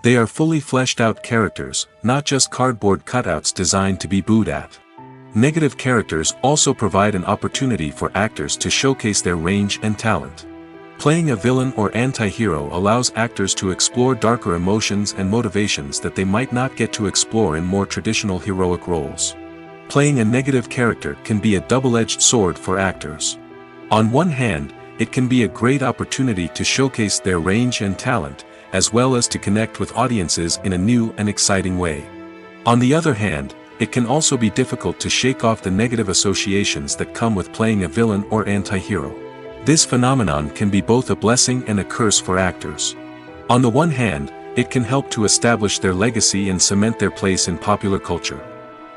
They are fully fleshed out characters, not just cardboard cutouts designed to be booed at. Negative characters also provide an opportunity for actors to showcase their range and talent. Playing a villain or anti-hero allows actors to explore darker emotions and motivations that they might not get to explore in more traditional heroic roles. Playing a negative character can be a double-edged sword for actors. On one hand, it can be a great opportunity to showcase their range and talent, as well as to connect with audiences in a new and exciting way. On the other hand, it can also be difficult to shake off the negative associations that come with playing a villain or anti-hero. This phenomenon can be both a blessing and a curse for actors. On the one hand, it can help to establish their legacy and cement their place in popular culture.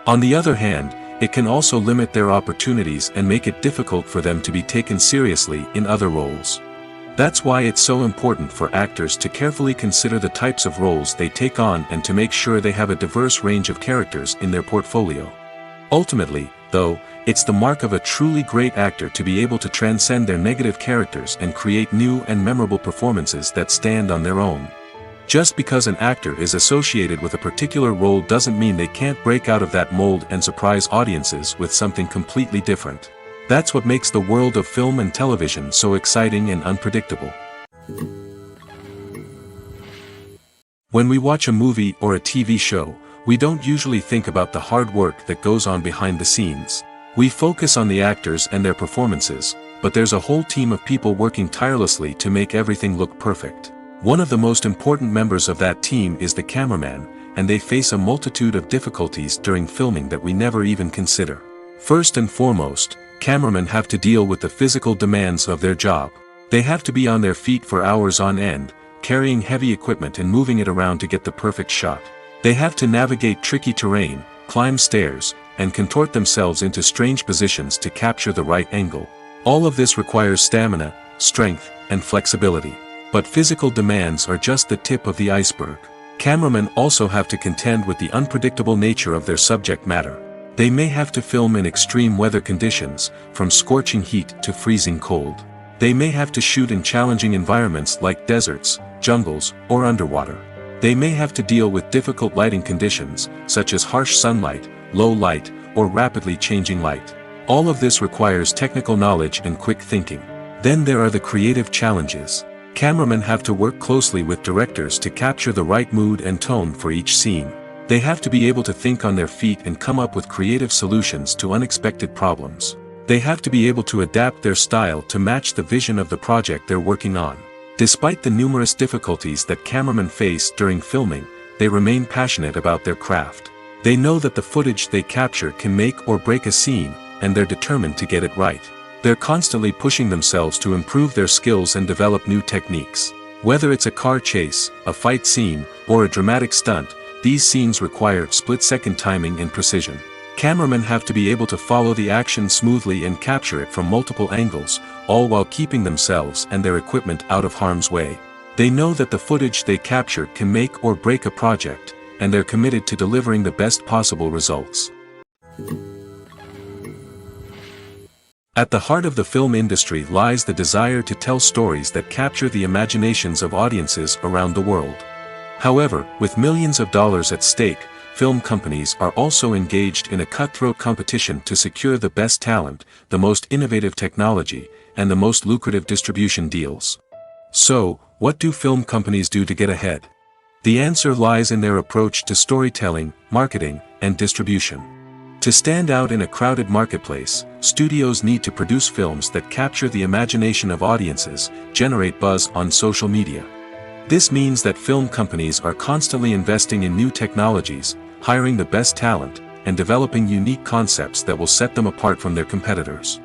On the other hand, it can also limit their opportunities and make it difficult for them to be taken seriously in other roles. That's why it's so important for actors to carefully consider the types of roles they take on and to make sure they have a diverse range of characters in their portfolio. Ultimately, though, it's the mark of a truly great actor to be able to transcend their negative characters and create new and memorable performances that stand on their own. Just because an actor is associated with a particular role doesn't mean they can't break out of that mold and surprise audiences with something completely different. That's what makes the world of film and television so exciting and unpredictable. When we watch a movie or a TV show, we don't usually think about the hard work that goes on behind the scenes. We focus on the actors and their performances, but there's a whole team of people working tirelessly to make everything look perfect. One of the most important members of that team is the cameraman, and they face a multitude of difficulties during filming that we never even consider. First and foremost, cameramen have to deal with the physical demands of their job. They have to be on their feet for hours on end, carrying heavy equipment and moving it around to get the perfect shot. They have to navigate tricky terrain, climb stairs, and contort themselves into strange positions to capture the right angle. All of this requires stamina, strength, and flexibility. But physical demands are just the tip of the iceberg. Cameramen also have to contend with the unpredictable nature of their subject matter. They may have to film in extreme weather conditions, from scorching heat to freezing cold. They may have to shoot in challenging environments like deserts, jungles, or underwater. They may have to deal with difficult lighting conditions, such as harsh sunlight, low light, or rapidly changing light. All of this requires technical knowledge and quick thinking. Then there are the creative challenges. Cameramen have to work closely with directors to capture the right mood and tone for each scene. They have to be able to think on their feet and come up with creative solutions to unexpected problems. They have to be able to adapt their style to match the vision of the project they're working on. Despite the numerous difficulties that cameramen face during filming, they remain passionate about their craft. They know that the footage they capture can make or break a scene, and they're determined to get it right. They're constantly pushing themselves to improve their skills and develop new techniques. Whether it's a car chase, a fight scene, or a dramatic stunt, these scenes require split-second timing and precision. Cameramen have to be able to follow the action smoothly and capture it from multiple angles, all while keeping themselves and their equipment out of harm's way. They know that the footage they capture can make or break a project, and they're committed to delivering the best possible results. At the heart of the film industry lies the desire to tell stories that capture the imaginations of audiences around the world. However, with millions of dollars at stake, film companies are also engaged in a cutthroat competition to secure the best talent, the most innovative technology, and the most lucrative distribution deals. So, what do film companies do to get ahead? The answer lies in their approach to storytelling, marketing, and distribution. To stand out in a crowded marketplace, studios need to produce films that capture the imagination of audiences, generate buzz on social media, This means that film companies are constantly investing in new technologies, hiring the best talent, and developing unique concepts that will set them apart from their competitors.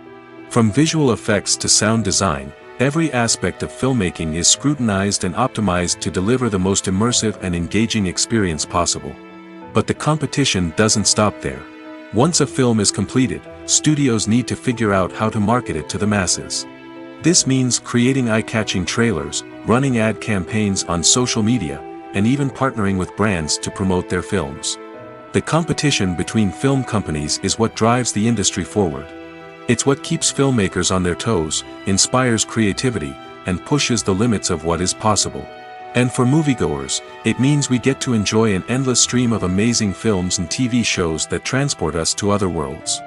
From visual effects to sound design, every aspect of filmmaking is scrutinized and optimized to deliver the most immersive and engaging experience possible. But the competition doesn't stop there. Once a film is completed, studios need to figure out how to market it to the masses. This means creating eye-catching trailers, running ad campaigns on social media, and even partnering with brands to promote their films. The competition between film companies is what drives the industry forward. It's what keeps filmmakers on their toes, inspires creativity, and pushes the limits of what is possible. And for moviegoers, it means we get to enjoy an endless stream of amazing films and TV shows that transport us to other worlds.